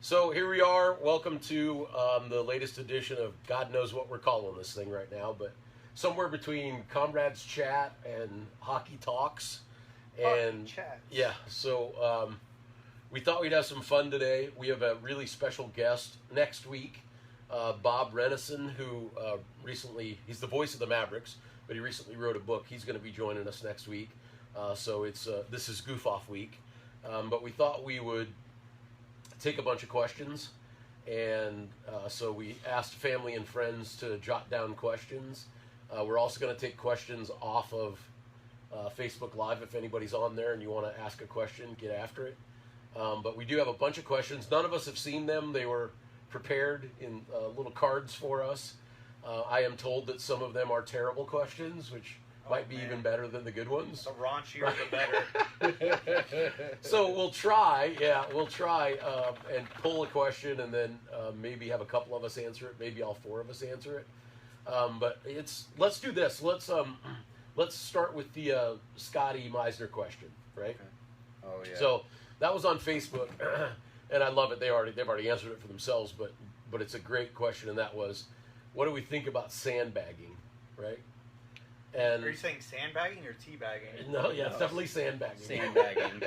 So here we are. Welcome to the latest edition of God knows what we're calling this thing right now, but somewhere between Comrades Chat and Hockey Talks. And Hockey Chats. yeah, so we thought we'd have some fun today. We have a really special guest next week, Bob Renison, who he's the voice of the Mavericks, but he recently wrote a book. He's going to be joining us next week. So this is Goof Off Week. But we thought we would take a bunch of questions, and so we asked family and friends to jot down questions. We're also going to take questions off of Facebook Live. If anybody's on there and you want to ask a question, get after it. But we do have a bunch of questions. None of us have seen them. They were prepared in little cards for us. I am told that some of them are terrible questions, which might be even better than the good ones. The raunchier, the better. So we'll try and pull a question, and then maybe have a couple of us answer it. Maybe all four of us answer it. But let's do this. Let's start with the Scotty Meisner question, right? Okay. Oh yeah. So that was on Facebook, and I love it. They've already answered it for themselves, but it's a great question, and that was, what do we think about sandbagging, right? And Are you saying sandbagging or teabagging? no, yeah, it's definitely sandbagging. Sandbagging.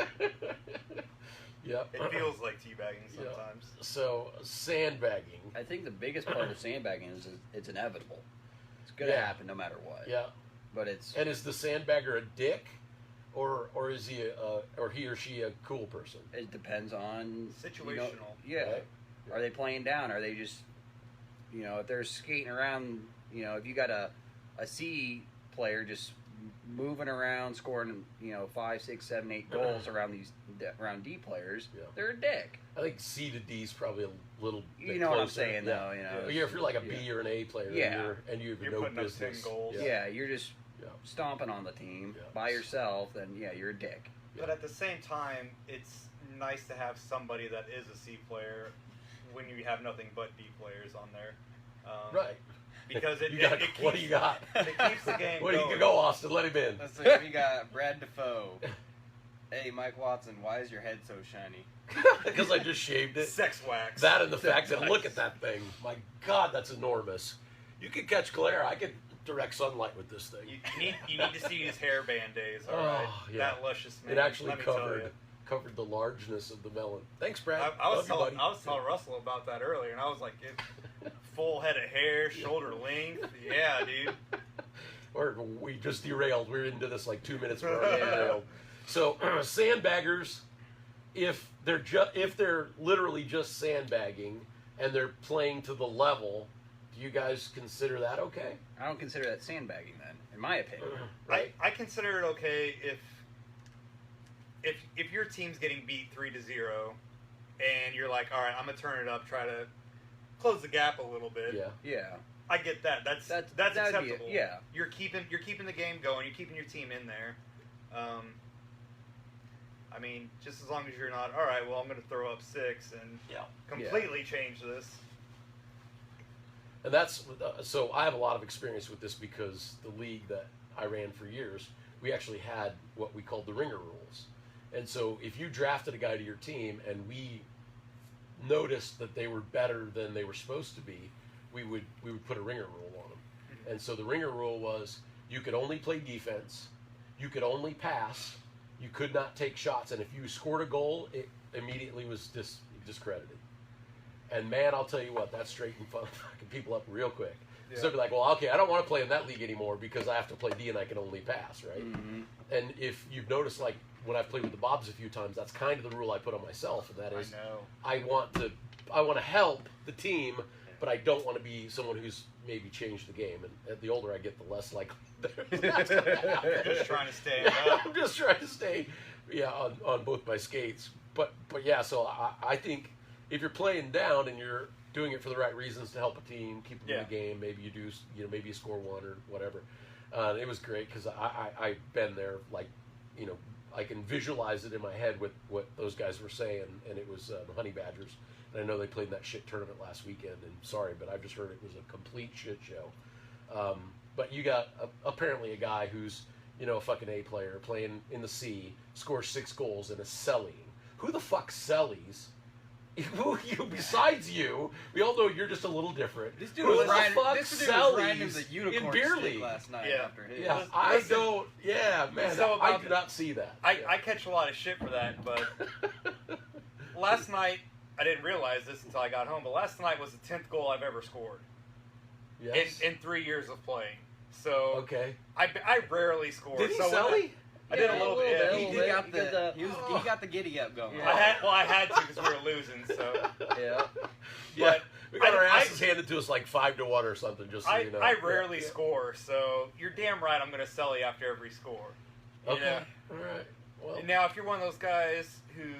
Yep. It feels like teabagging sometimes. So sandbagging. I think the biggest part of sandbagging is it's inevitable. It's going to Yeah. happen no matter what. Yeah. But it's And is the sandbagger a dick, or is he or he or she a cool person? it depends on Situational. Yeah. Right. Are they playing down? Are they just if they're skating around? If you got a C player just moving around, scoring 5, 6, 7, 8 goals around D players, Yeah. they're a dick. I think C to D is probably a little. Bit You know what I'm closer. saying, though. But if you're like a B or an A player, Yeah. and you have You're no putting up 10 business. goals. Yeah, you're just Yeah. stomping on the team Yeah. by yourself, then yeah, you're a dick. Yeah. But at the same time, it's nice to have somebody that is a C player when you have nothing but D players on there. Right. Because it keeps, What do you got? It keeps the game What do going. you go, Austin? Let him in. Let's see, we got Brad Defoe. Hey, Mike Watson, why is your head so shiny? Because I just shaved it. Sex wax. That and the fact that look at that thing. My God, that's enormous. You could catch glare. I could direct sunlight with this thing. You need to see his hairband days, all right? Oh, yeah. That luscious man. It actually let me tell covered you. the largeness of the melon. Thanks, Brad. I was Love you, telling Russell about that earlier, and I was like, full head of hair, shoulder length. Yeah, dude. Or we just derailed. We're into this like 2 minutes before we Yeah. derailed. So sandbaggers, if they're literally just sandbagging and they're playing to the level, do you guys consider that okay? I don't consider that sandbagging then, in my opinion. Right? I consider it okay if your team's getting beat 3-0, and you're like, all right, I'm gonna turn it up, try to close the gap a little bit. Yeah. Yeah. I get that. That's That'd be acceptable. yeah. You're keeping the game going. You're keeping your team in there. I mean, just as long as you're not, all right, well, I'm going to throw up 6 and Yeah. completely change this. And that's so I have a lot of experience with this because the league that I ran for years, we actually had what we called the ringer rules. And so if you drafted a guy to your team and we noticed that they were better than they were supposed to be, we would put a ringer rule on them. And so the ringer rule was you could only play defense, you could only pass, you could not take shots, and if you scored a goal, it immediately was discredited. And man, I'll tell you what, that straightened fucking people up real quick. Yeah. So they'll be like, well, okay, I don't want to play in that league anymore because I have to play D and I can only pass, right? Mm-hmm. And if you've noticed, like when I've played with the Bobs a few times, that's kind of the rule I put on myself, and that is, I know. I want to help the team, but I don't want to be someone who's maybe changed the game. And the older I get, the less likely that's gonna happen. You're just trying to stay Yeah, up. I'm just trying to stay, on both my skates. But yeah, so I think if you're playing down and you're doing it for the right reasons to help a team, keep them in the game, maybe you do, maybe you score one or whatever. It was great because I've been there, like, I can visualize it in my head with what those guys were saying, and it was the Honey Badgers. And I know they played in that shit tournament last weekend, and sorry, but I've just heard it was a complete shit show. But you got apparently a guy who's, a fucking A player playing in the C, scores 6 goals and is selling. Who the fuck sellies besides you, we all know you're just a little different. This dude Who was the riding. fuck This dude was riding sellies the unicorn in beer stick league? last night Yeah. after his. Yeah, I Listen, don't. Yeah, man, so I about do the- not see that. I catch a lot of shit for that, but last night I didn't realize this until I got home. But last night was the 10th goal I've ever scored Yes. in 3 years of playing. So Okay. I rarely score. Did he so when Sully? I did a little bit. Yeah. bit. He got Because, the he got the giddy up going. Yeah. I had to because we were losing. So Yeah. Yeah, But we got our I- asses handed to us like 5-1 or something. Just so you know. I rarely Yeah. score. So you're damn right. I'm going to sell you after every score. You Okay. know? All right. Well, And now, if you're one of those guys who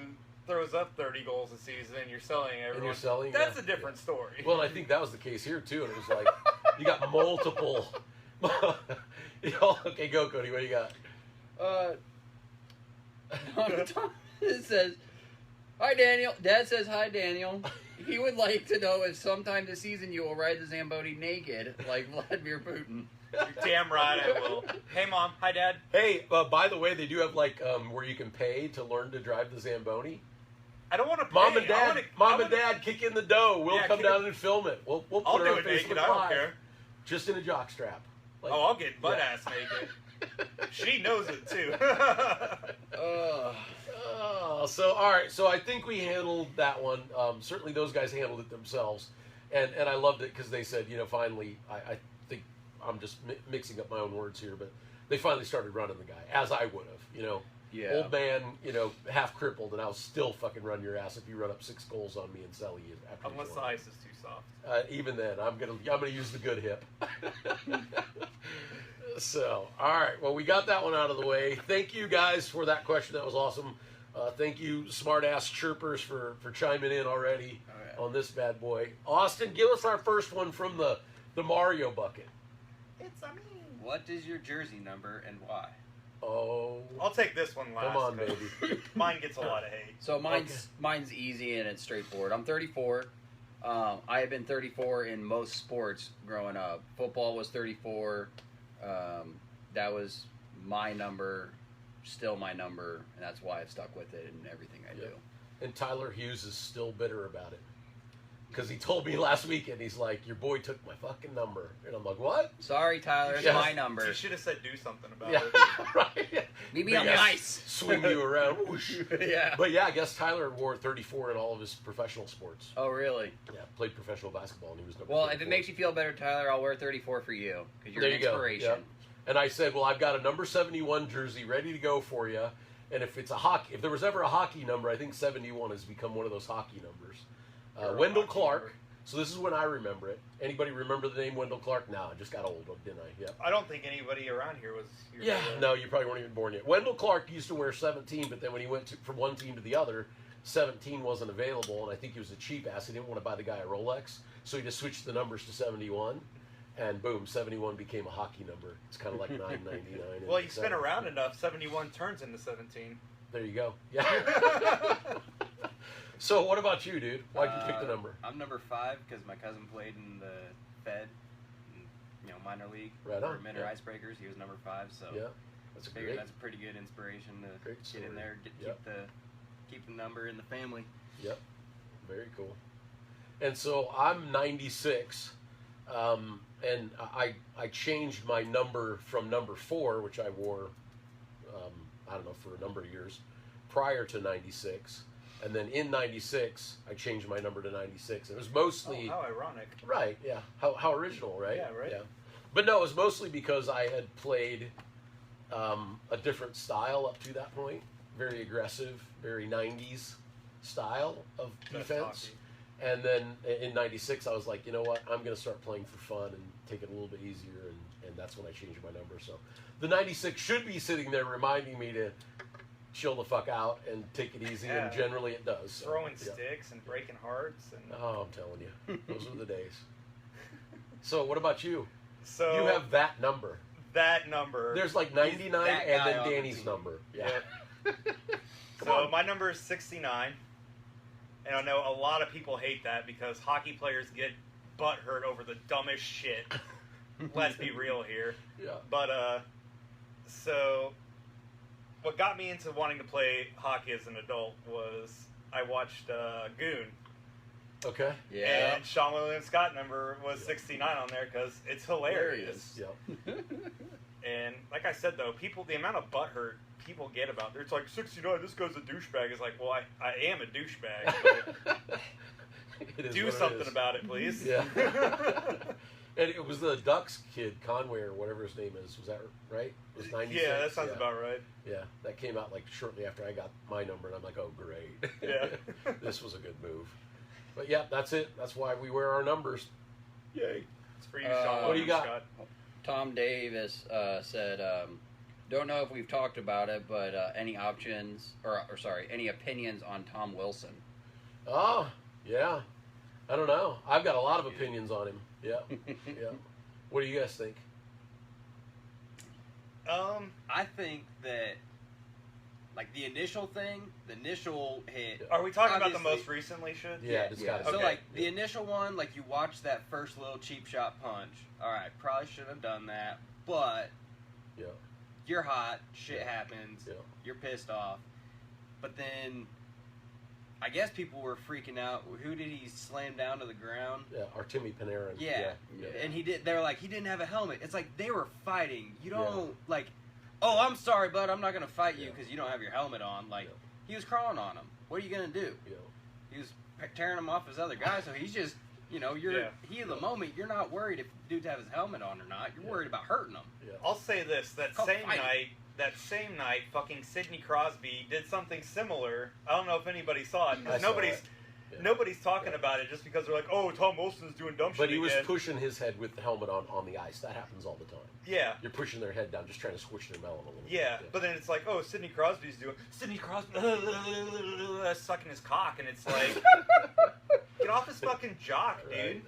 throws up 30 goals a season and you're selling and everyone, you're selling. that's yeah. a different story. Well, I think that was the case here too, and it was like you got multiple. Okay, go Cody. What do you got? It says, "Hi Daniel." Dad says, "Hi Daniel." He would like to know if sometime this season you will ride the Zamboni naked, like Vladimir Putin. You're damn right I will. Hey, Mom. Hi, Dad. Hey, by the way, they do have like where you can pay to learn to drive the Zamboni. I don't want to pay. Mom and I Dad, wanna- Mom I and wanna- Dad, kick in the dough. We'll Yeah, come kick down it- and film it. We'll I'll put it do on it Facebook naked. I don't Live, care. just in a jockstrap. Like, Oh, I'll get butt yeah. ass naked. She knows it too. So all right. So I think we handled that one. Certainly those guys handled it themselves, and I loved it because they said, finally, I think I'm just mixing up my own words here, but they finally started running the guy as I would have. Yeah. Old man, half crippled, and I'll still fucking run your ass if you run up 6 goals on me and sell you after. Unless each the one. ice is too soft. Even then, I'm gonna use the good hip. So, all right. Well, we got that one out of the way. Thank you guys for that question. That was awesome. Thank you, smart ass chirpers, for chiming in already Okay. on this bad boy. Austin, give us our first one from the Mario bucket. It's a me. What is your jersey number and why? Oh, I'll take this one last. come on, 'cause baby. Mine gets a lot of hate. So mine's easy and it's straightforward. I'm 34. I have been 34 in most sports growing up. Football was 34. That was my number, still my number, and that's why I've stuck with it in everything I do. And Tyler Hughes is still bitter about it. Because he told me last weekend, he's like, your boy took my fucking number. And I'm like, what? Sorry, Tyler, it's Yeah. my number. You should have said do something about Yeah, it. right. Maybe Big I'm ass nice. Swing you around. Whoosh. Yeah. But yeah, I guess Tyler wore 34 in all of his professional sports. Oh, really? Yeah, played professional basketball, and he was number Well, 34. if it makes you feel better, Tyler, I'll wear 34 for you because you're There an you go. inspiration. Yep. And I said, well, I've got a number 71 jersey ready to go for you. And if it's if there was ever a hockey number, I think 71 has become one of those hockey numbers. Or a Wendell hockey Clark. number. So this is when I remember it. Anybody remember the name Wendell Clark? No, I just got old, didn't I? Yep. I don't think anybody around here was. Your Yeah, brother. no, you probably weren't even born yet. Wendell Clark used to wear 17, but then when he went from one team to the other, 17 wasn't available, and I think he was a cheap ass. He didn't want to buy the guy a Rolex, so he just switched the numbers to 71, and boom, 71 became a hockey number. It's kind of like 999. Well, you spin around enough. 71 turns into 17. There you go. Yeah. So what about you, dude? Why'd you pick the number? I'm number 5 because my cousin played in the Fed, minor league Right for on, Minor yeah. Icebreakers. He was number 5, so Yeah, that's a I figured great. that's a pretty good inspiration to Great get story. in there, Yep. keep the number in the family. Yep, very cool. And so I'm 96, and I changed my number from number 4, which I wore, I don't know, for a number of years, prior to 96. And then in 96, I changed my number to 96. It was mostly... Oh, how ironic. Right, yeah. How original, right? Yeah, right. Yeah. But no, it was mostly because I had played a different style up to that point. Very aggressive, very 90s style of Best defense. hockey. And then in 96, I was like, you know what? I'm going to start playing for fun and take it a little bit easier. And that's when I changed my number. So the 96 should be sitting there reminding me to chill the fuck out and take it easy. And Yeah. generally it does. So, Throwing yeah. sticks and breaking hearts. And Oh, I'm telling you. Those were the days. So what about you? so You have that number. that number. There's like 99 that and guy then on the Danny's team. number. Yeah. Come Come on. on. My number is 69. And I know a lot of people hate that because hockey players get butt hurt over the dumbest shit. Let's be real here. Yeah. But so what got me into wanting to play hockey as an adult was I watched Goon Okay. Yeah. And Sean William Scott number was 69 on there because it's hilarious. Yeah. And like I said though, the amount of butthurt people get about it, it's like 69. This guy's a douchebag. It's like, well, I am a douchebag. But It is do what it something is. about it, please. Yeah. And it was the Ducks kid, Conway or whatever his name is. Was that right? It was 96? Yeah, that sounds about right. Yeah, that came out like shortly after I got my number, and I'm like, oh, great. Yeah. This was a good move. But yeah, that's it. That's why we wear our numbers. Yay. It's for you, Sean what do you William got? Scott. Tom Davis said, don't know if we've talked about it, but any options, or sorry, any opinions on Tom Wilson? Oh, yeah. I don't know. I've got a lot of opinions on him. Yeah. Yeah. What do you guys think? I think that, like, the initial hit. Are we talking about the obviously- most recently shit? Yeah, it's yeah. got So, Okay. like, the initial one, like, you watch that first little cheap shot punch. All right, probably shouldn't have done that, but Yeah. you're hot, shit Yeah. happens, Yeah. you're pissed off. But then, I guess people were freaking out. Who did he slam down to the ground? Yeah. Artemi Panarin. Yeah. Yeah. And they were like, he didn't have a helmet. It's like they were fighting. You Yeah. don't, like, oh, I'm sorry, bud, I'm not going to fight you Yeah. because you don't have your helmet on. Like, Yeah. he was crawling on him. What are you going to do? Yeah. He was tearing him off his other guy, so he's just, you're Yeah. heat of the moment. You're not worried if the dude has his helmet on or not. You're Yeah. worried about hurting him. Yeah. I'll say this: that Called same fighting. night, fucking Sidney Crosby did something similar. I don't know if anybody saw it. I 'Cause saw nobody's it. Yeah. nobody's talking Yeah. about it just because they're like, oh, Tom Wilson's doing dumb shit But he was again. pushing his head with the helmet on the ice. That happens all the time. Yeah. You're pushing their head down, just trying to squish their melon a little Yeah, bit. but then it's like, oh, Sidney Crosby's doing Sidney Crosby sucking his cock, and it's like, get off his fucking jock, dude. Right.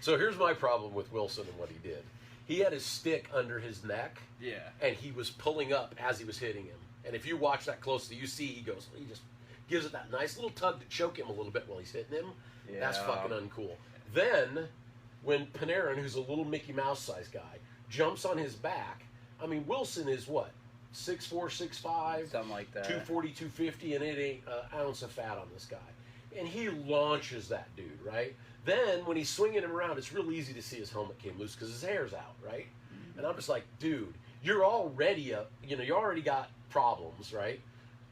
So here's my problem with Wilson and what he did. He had his stick under his neck, Yeah. and he was pulling up as he was hitting him. And if you watch that closely, you see he just gives it that nice little tug to choke him a little bit while he's hitting him. That's Yeah. fucking uncool. Then, when Panarin, who's a little Mickey Mouse size guy, jumps on his back, I mean, Wilson is what? 6'4", 6'5", Something like that. 240, 250, and it ain't an ounce of fat on this guy. And he launches that dude, right? Then, when he's swinging him around, it's real easy to see his helmet came loose because his hair's out, right? And I'm just like, dude, you're already you already got problems, right?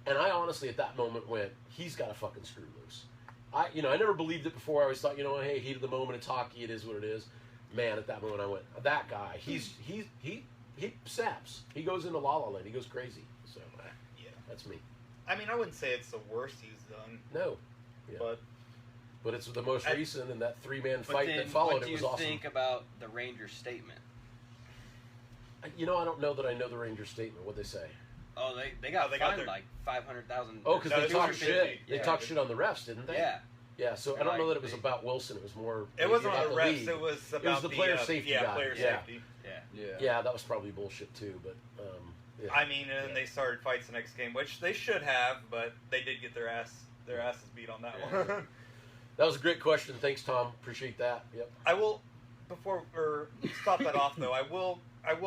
And I honestly, at that moment, went, he's got a fucking screw loose. I never believed it before. I always thought, hey, heat of the moment, it's hockey, it is what it is. Man, at that moment, I went, that guy, he snaps. He goes into La La Land. He goes crazy. So, Yeah. that's me. I mean, I wouldn't say it's the worst he's done, No. Yeah. but it's the most recent, and that three-man But fight then, that followed what do it you was awesome. think about the Rangers statement? I don't know that I know the Rangers statement. What'd they say? Oh, they got they got fined their- like 500,000. Oh, because No, they it's talked 250. shit. They Yeah. talked shit on the refs, didn't they? Yeah. Yeah, so I They're don't know like- that it was about Wilson. It was more. it wasn't about on the refs. league. It was about the player safety Yeah, guy. player Yeah. safety. Yeah. Yeah. Yeah, that was probably bullshit too. But yeah. I mean, and then Yeah. they started fights the next game, which they should have, but they did get their asses beat on that Yeah. one. That was a great question. Thanks, Tom. Appreciate that. Yep. I will, stop that off though. I will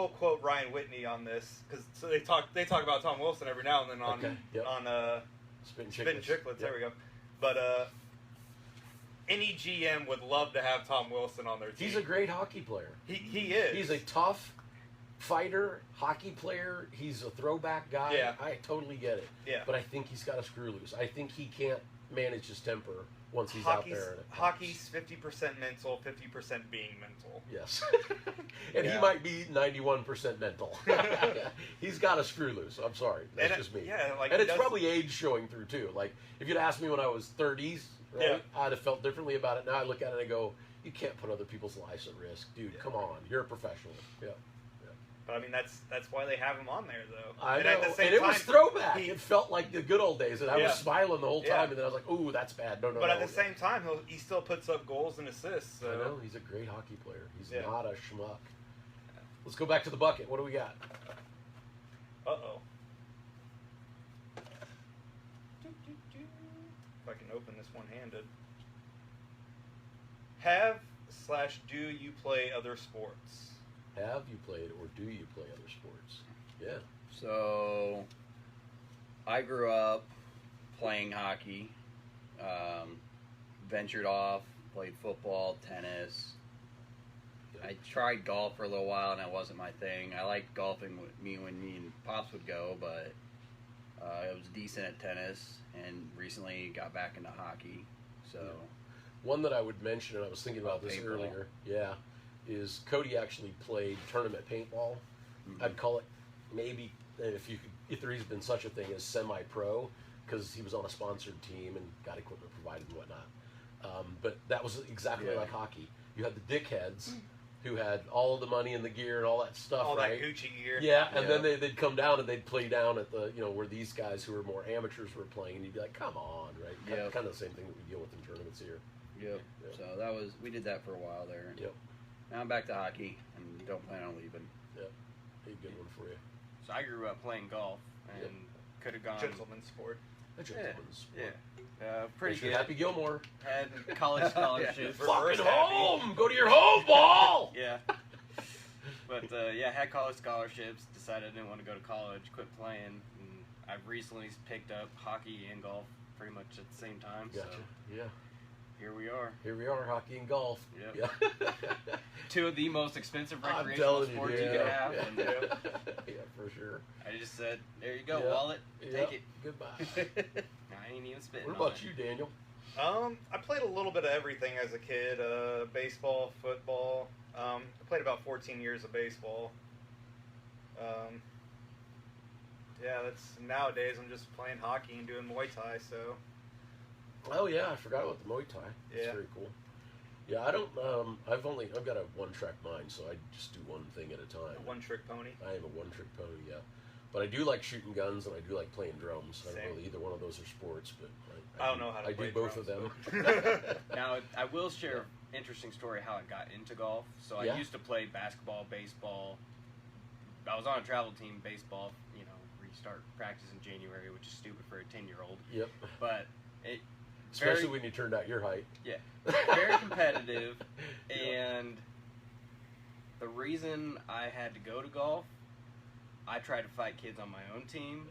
quote Ryan Whitney on this because they talk about Tom Wilson every now and then on Okay, yep. Spitting Spin Chicklets. Chicklets. There we go. But any GM would love to have Tom Wilson on their team. He's a great hockey player. he is. He's a tough fighter, hockey player. He's a throwback guy. Yeah. I totally get it. Yeah. But I think he's got a screw loose. I think he can't manage his temper once he's out there. And it counts. Hockey's 50% mental, 50% being mental. Yes. And he Yeah. might be 91% mental. He's got a screw loose. I'm sorry. That's And just me. Yeah, like And he it's does- probably age showing through too. Like if you'd asked me when I was 30s, right, Yeah. I'd have felt differently about it. Now I look at it and I go, you can't put other people's lives at risk, dude. Yeah. Come on, you're a professional. Yeah, But I mean, that's why they have him on there, though. I and know. At the same And it time, was throwback. he- It felt like the good old days, and I Yeah. was smiling the whole Yeah. time. And then I was like, "Ooh, that's bad." No. but at the same time, he still puts up goals and assists. So. I know he's a great hockey player. He's Yeah. not a schmuck. Let's go back to the bucket. What do we got? Uh-oh. If I can open this one-handed. Do you play other sports? Have you played or do you play other sports? Yeah. So, I grew up playing hockey. Ventured off played football, tennis. Yeah. I tried golf for a little while, and that wasn't my thing. I liked golfing with me when me and Pops would go, but I was decent at tennis, and recently got back into hockey. So, One that I would mention, and I was thinking about this Paintball. earlier, is Cody actually played tournament paintball. I'd call it maybe, if there has been such a thing as semi-pro, because he was on a sponsored team and got equipment provided and whatnot. But that was exactly Yeah. like hockey. You had the dickheads who had all the money and the gear and all that stuff, All right? that Gucci gear. Yeah, and Yeah. then they'd come down and they'd play down at the, where these guys who were more amateurs were playing, and you'd be like, come on, right? Yeah. Kind of the same thing that we deal with in tournaments here. yep. Yeah. So we did that for a while there. Yep. Now I'm back to hockey, and don't plan on leaving. A good one for you. So I grew up playing golf and could have gone. Gentleman's sport. A gentleman's sport. Yeah. Pretty Unless you're good. Happy Gilmore. Had college scholarships. We're Fucking first happy. home! Go to your home ball! Yeah. But had college scholarships. Decided I didn't want to go to college. Quit playing. And I've recently picked up hockey and golf pretty much at the same time. Gotcha. So Yeah. here we are. Here we are, hockey and golf. Yep. Yeah. Two of the most expensive I'm recreational telling you, sports yeah. you could have. Yeah. And Yeah, for sure. I just said, there you go, Yeah. wallet. Yeah. Take it. Goodbye. I ain't even spitting What on about it. you, Daniel? I played a little bit of everything as a kid. Baseball, football. I played about 14 years of baseball. That's nowadays. I'm just playing hockey and doing Muay Thai. So Oh yeah, I forgot about the Muay Thai. That's Yeah. very cool. Yeah, I don't. I've got a one-track mind, so I just do one thing at a time. one trick pony. I am a one-trick pony, yeah. But I do like shooting guns and I do like playing drums. I don't Same. really either one of those are sports, but I don't know how to I play do both of drums, them. Now, I will share an interesting story how I got into golf. So Yeah. I used to play basketball, baseball. I was on a travel team, baseball. Restart practice in January, which is stupid for a 10-year-old. Yep. But it Especially very, when you turned out your height. yeah, very competitive. And the reason I had to go to golf, I tried to fight kids on my own team.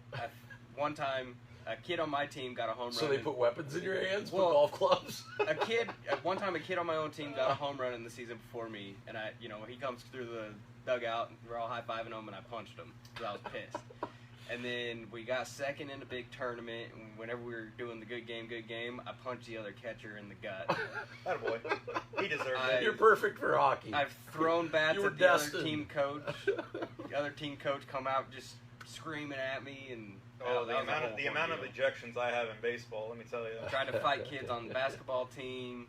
One time, a kid on my team got a home run. So they in- put weapons in your hands, Well, put golf clubs. One time a kid on my own team got a home run in the season before me, and he comes through the dugout, and we're all high-fiving him, and I punched him, so I was pissed. And then we got second in a big tournament, and whenever we were doing the good game, I punched the other catcher in the gut. Attaboy. He deserved I- it. You're perfect for hockey. I've thrown bats You were at the other destined. team coach. The other team coach come out just screaming at me, and Oh, that was a whole the amount of ordeal. ejections I have in baseball, let me tell you. Tried to fight kids on the basketball team.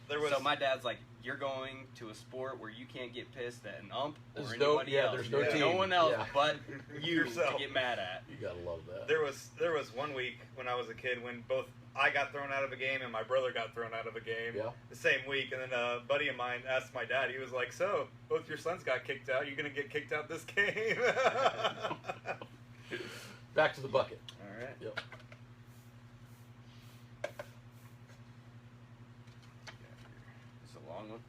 There was So my dad's like, you're going to a sport where you can't get pissed at an ump or There's no- anybody yeah, else. there's no There's team. no one else Yeah. but you Yourself. to get mad at. You gotta love that. there was one week when I was a kid when both I got thrown out of a game and my brother got thrown out of a game Yeah. the same week, and then a buddy of mine asked my dad. He was like, "So both your sons got kicked out. You gonna get kicked out this game?" Back to the bucket. All right. Yep. It's a long one.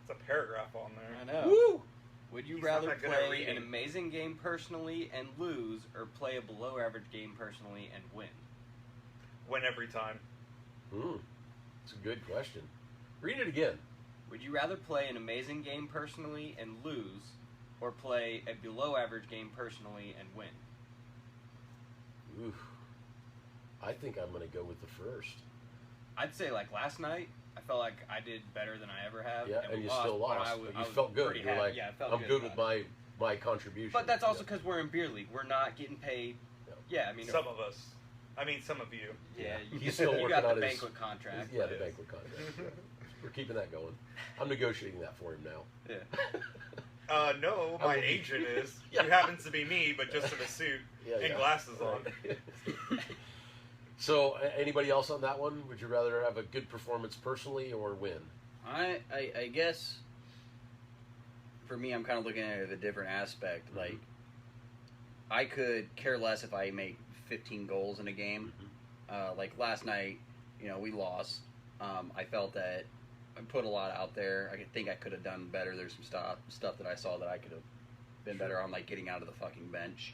It's a paragraph on there. I know. Woo! Would you He's not rather that good at play an reading. amazing game personally and lose, or play a below average game personally and win? Win every time. It's a good question. Read it again. Would you rather play an amazing game personally and lose, or play a below average game personally and win? Oof. I think I'm gonna go with the first. I'd say like last night, I felt like I did better than I ever have. Yeah, and we you still but lost. I was- But I you was felt good. pretty You're happy. like, Yeah, I felt I'm good with about it. my contribution. But that's also Yeah. because we're in beer league. We're not getting paid. Yeah. Yeah, I mean, Some of us. I mean, some of you. yeah, He's you, still you working got the on his- banquet contract. Yeah, but- the banquet contract. Yeah. We're keeping that going. I'm negotiating that for him now. Yeah. No, I my will be- agent is. Yeah. Who happens to be me, but just in a suit and glasses on. Right. So, anybody else on that one? Would you rather have a good performance personally or win? I guess for me, I'm kind of looking at it a different aspect. Mm-hmm. Like, I could care less if I make 15 goals in a game. Like last night, we lost. I felt that I put a lot out there. I think I could have done better. There's some stuff that I saw that I could have been better on, like getting out of the fucking bench.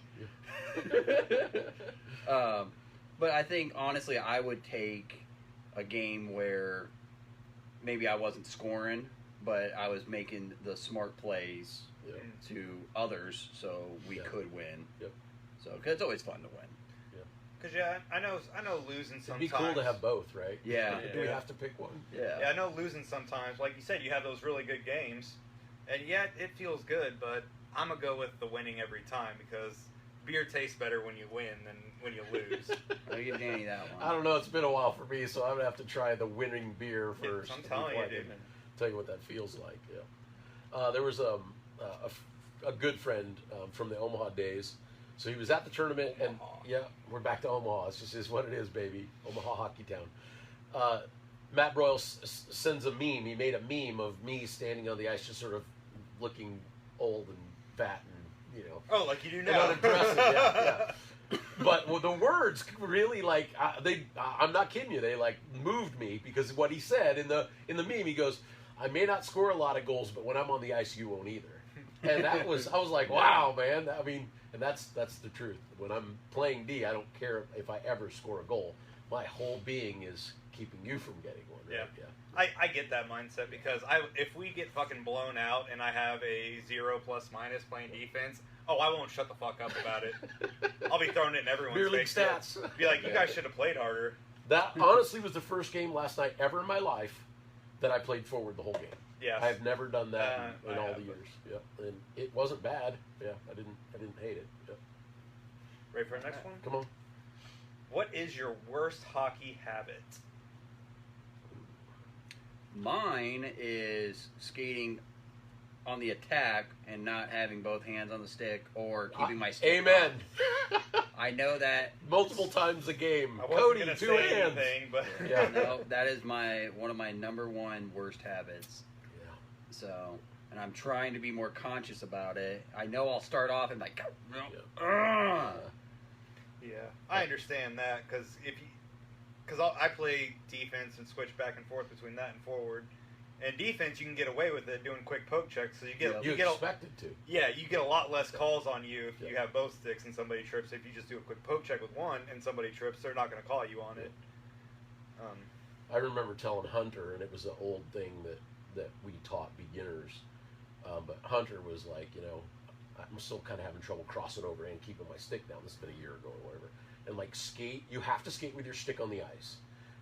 But I think honestly, I would take a game where maybe I wasn't scoring, but I was making the smart plays Yeah. to others, so we Yeah. could win. Yep. So, cause it's always fun to win. Because I know losing It'd sometimes. be cool to have both, right? Yeah. Do we Yeah. have to pick one? Yeah. Yeah, I know losing sometimes. Like you said, you have those really good games, and yeah, it feels good. But I'm gonna go with the winning every time because beer tastes better when you win than when you lose. I'll give Danny that one. I don't know. It's been a while for me, so I'm gonna have to try the winning beer first. I'm telling before you, I can dude. Tell you what that feels like. Yeah. There was a good friend from the Omaha days. So he was at the tournament, and yeah, we're back to Omaha. It's just is what it is, baby. Omaha hockey town. Matt Broyle sends a meme. He made a meme of me standing on the ice, just sort of looking old and fat, and Oh, like you do and now. unimpressive. Yeah. But the words really I'm not kidding you. They like moved me because what he said in the meme, he goes, "I may not score a lot of goals, but when I'm on the ice, you won't either." And I was like, wow, man. I mean, and that's the truth. When I'm playing D, I don't care if I ever score a goal. My whole being is keeping you from getting one. Right? Yeah. I get that mindset because if we get fucking blown out and I have a 0 plus minus playing defense, I won't shut the fuck up about it. I'll be throwing it in everyone's Beer league face. stats. Be like, you guys should have played harder. That honestly was the first game last night ever in my life that I played forward the whole game. Yes. I've never done that in I all have, the but- years. Yeah, and it wasn't bad. Yeah, I didn't hate it. Yeah. Ready for the next one? Come on. What is your worst hockey habit? Mine is skating on the attack and not having both hands on the stick or keeping my stick. Amen. off. I know that. Multiple times a game. I wasn't Cody, gonna 2 say hands. anything, but Yeah. No, that is one of my number one worst habits. Yeah. So, and I'm trying to be more conscious about it. I know I'll start off and like, Uh, yeah, I understand that because I play defense and switch back and forth between that and forward. And defense, you can get away with it doing quick poke checks, so you get you you get expected to. you get a lot less calls on you if you Yeah. have both sticks and somebody trips. If you just do a quick poke check with one and somebody trips, they're not going to call you on it. I remember telling Hunter, and it was an old thing that we taught beginners. But Hunter was like, I'm still kind of having trouble crossing over and keeping my stick down. This has been a year ago or whatever. And like skate, you have to skate with your stick on the ice.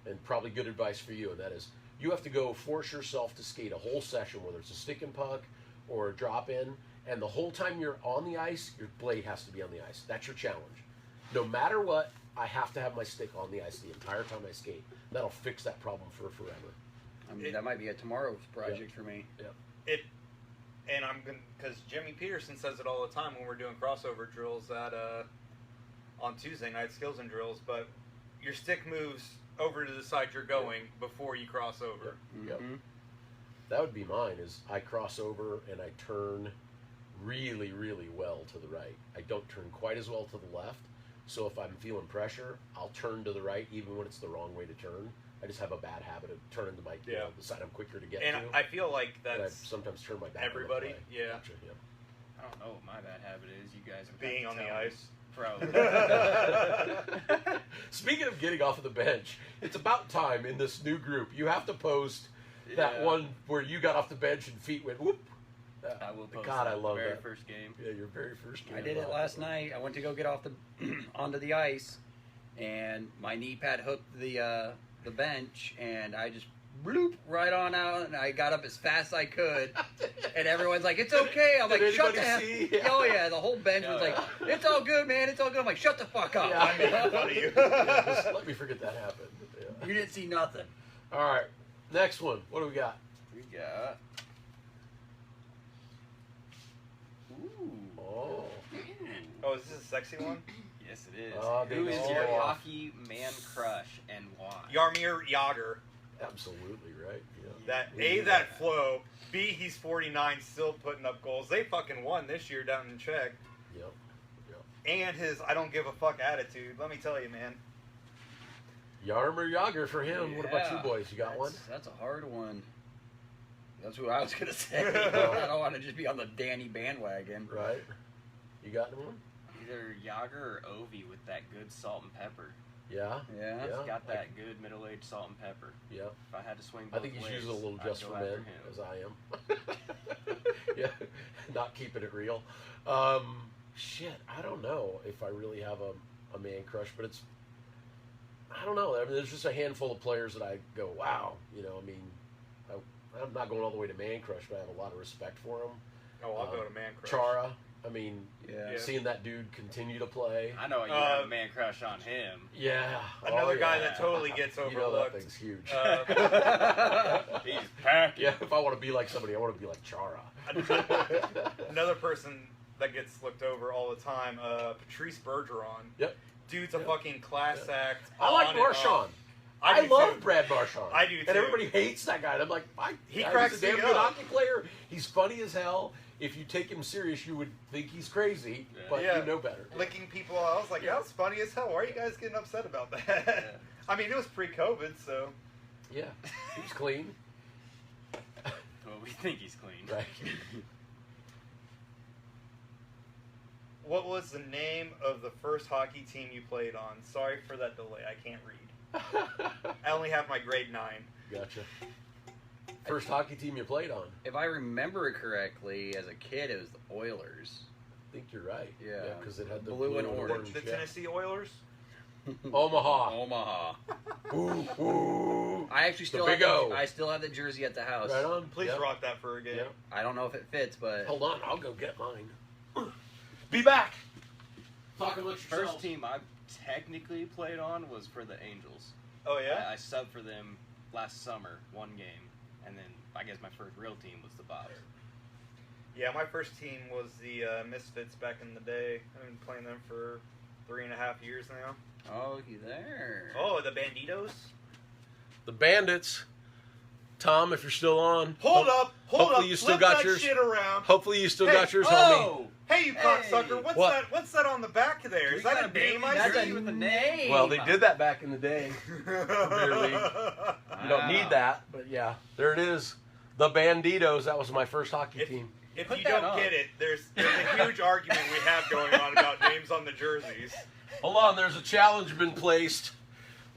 And probably good advice for you, and that is you have to go force yourself to skate a whole session, whether it's a stick and puck or a drop in. And the whole time you're on the ice, your blade has to be on the ice. That's your challenge. No matter what, I have to have my stick on the ice the entire time I skate. That'll fix that problem for forever. I mean, that might be a tomorrow's project for me. And I'm going because Jimmy Peterson says it all the time when we're doing crossover drills on Tuesday night skills and drills. But your stick moves over to the side you're going before you cross over. Yep. Mhm. That would be mine. Is I cross over and I turn really, really well to the right. I don't turn quite as well to the left. So if I'm feeling pressure, I'll turn to the right even when it's the wrong way to turn. I just have a bad habit of turning to the side I'm quicker to get And to. I feel like and I that's sometimes turn my back. on the everybody, play. yeah. Gotcha, yeah. I don't know what my bad habit is. You guys have being on the ice. Probably. Speaking of getting off of the bench, it's about time in this new group. You have to post that Yeah. one where you got off the bench and feet went whoop. I will post God, that I love the very that. first game. Yeah, your very first game. I did it last night. I went to go get off the onto the ice, and my knee pad hooked the bench, and I just bloop right on out, and I got up as fast as I could, and everyone's like, "It's okay." I'm Did like, "Shut anybody the hell!" see? Oh yeah, the whole bench was Oh, like, yeah. "It's all good, man. It's all good." I'm like, "Shut the fuck up." Yeah. I made fun of you. Yeah, just let me forget that happened. Yeah. You didn't see nothing. All right, next one. What do we got? We got. Ooh. Oh, Oh, is this a sexy one? Yes, it is. Oh, Who they is go your off. hockey man crush and why? Yarmir Yager. absolutely right. Yeah. That Yeah. that flow. B, he's 49, still putting up goals. They fucking won this year down in Czech. Yep. And his I don't give a fuck attitude. Let me tell you, man. Yarmer Yager for him. What about you Yeah. boys? You got one? That's a hard one. That's what I was gonna say. I don't want to just be on the Danny bandwagon. Right. You got one? Either Yager or Ovi with that good salt and pepper. Yeah. Yeah. Yeah. He's got that good middle-aged salt and pepper. Yeah. If I had to swing I both think he's ways, using a little I'd just go for after men, him. as I am. Yeah, not keeping it real. Shit, I don't know if I really have a man crush, but I don't know. I mean, there's just a handful of players that I go, wow. You know, I mean, I'm not going all the way to man crush, but I have a lot of respect for him. Oh, I'll go to man crush. Chara. I mean, Yeah. seeing that dude continue to play. I know you have a man crush on him. Yeah. Another Oh, guy yeah. that totally gets You know that overlooked. thing's huge. He's packing. Yeah, if I want to be like somebody, I want to be like Chara. Another person that gets looked over all the time, Patrice Bergeron. Yep. Dude's a Yep. fucking class act. I like on and off. Marchand. I do love too. Brad Marchand. I do And too. everybody hates that guy. And I'm like, He he's cracks a damn me good up. hockey player. He's funny as hell. If you take him serious, you would think he's crazy, Yeah. but Yeah. you know better. Licking people out. I was like, that was funny as hell. Why are you guys getting upset about that? Yeah. I mean, it was pre-COVID, so. Yeah, he's clean. Well, we think he's clean. Right. What was the name of the first hockey team you played on? Sorry for that delay. I can't read. I only have my grade 9. Gotcha. First hockey team you played on? If I remember it correctly, as a kid, it was the Oilers. I think you're right. Yeah. because it had the Blue and orange. The yeah. Tennessee Oilers? Omaha. Omaha. Ooh, ooh. I actually still The have Big O. I still have the jersey at the house. Right on. Please Yep. rock that for a game. Yep. I don't know if it fits, but Hold on, I'll go get mine. Be back. Talk amongst First yourselves. team I technically played on was for the Angels. Oh, yeah? I subbed for them last summer, one game, and then I guess my first real team was the Bobs. Yeah, my first team was the Misfits back in the day. I've been playing them for 3.5 years now. oh, you there? Oh, the Banditos? The Bandits. Tom, if you're still on. Hold up! Hold hopefully up! you still Flip got that yours. shit around. Hopefully you still Hey, got yours, homie. Oh! Hey, you cocksucker! What's What? that? What's that on the back of there? Is that a name I That's see? a with a name. Well, they did that back in the day. Beer league. You don't need Wow. that, but yeah, there it is. The Banditos. That was my first hockey team. If Put you that don't up. get it, there's a huge argument we have going on about names on the jerseys. Hold on, there's a challenge been placed.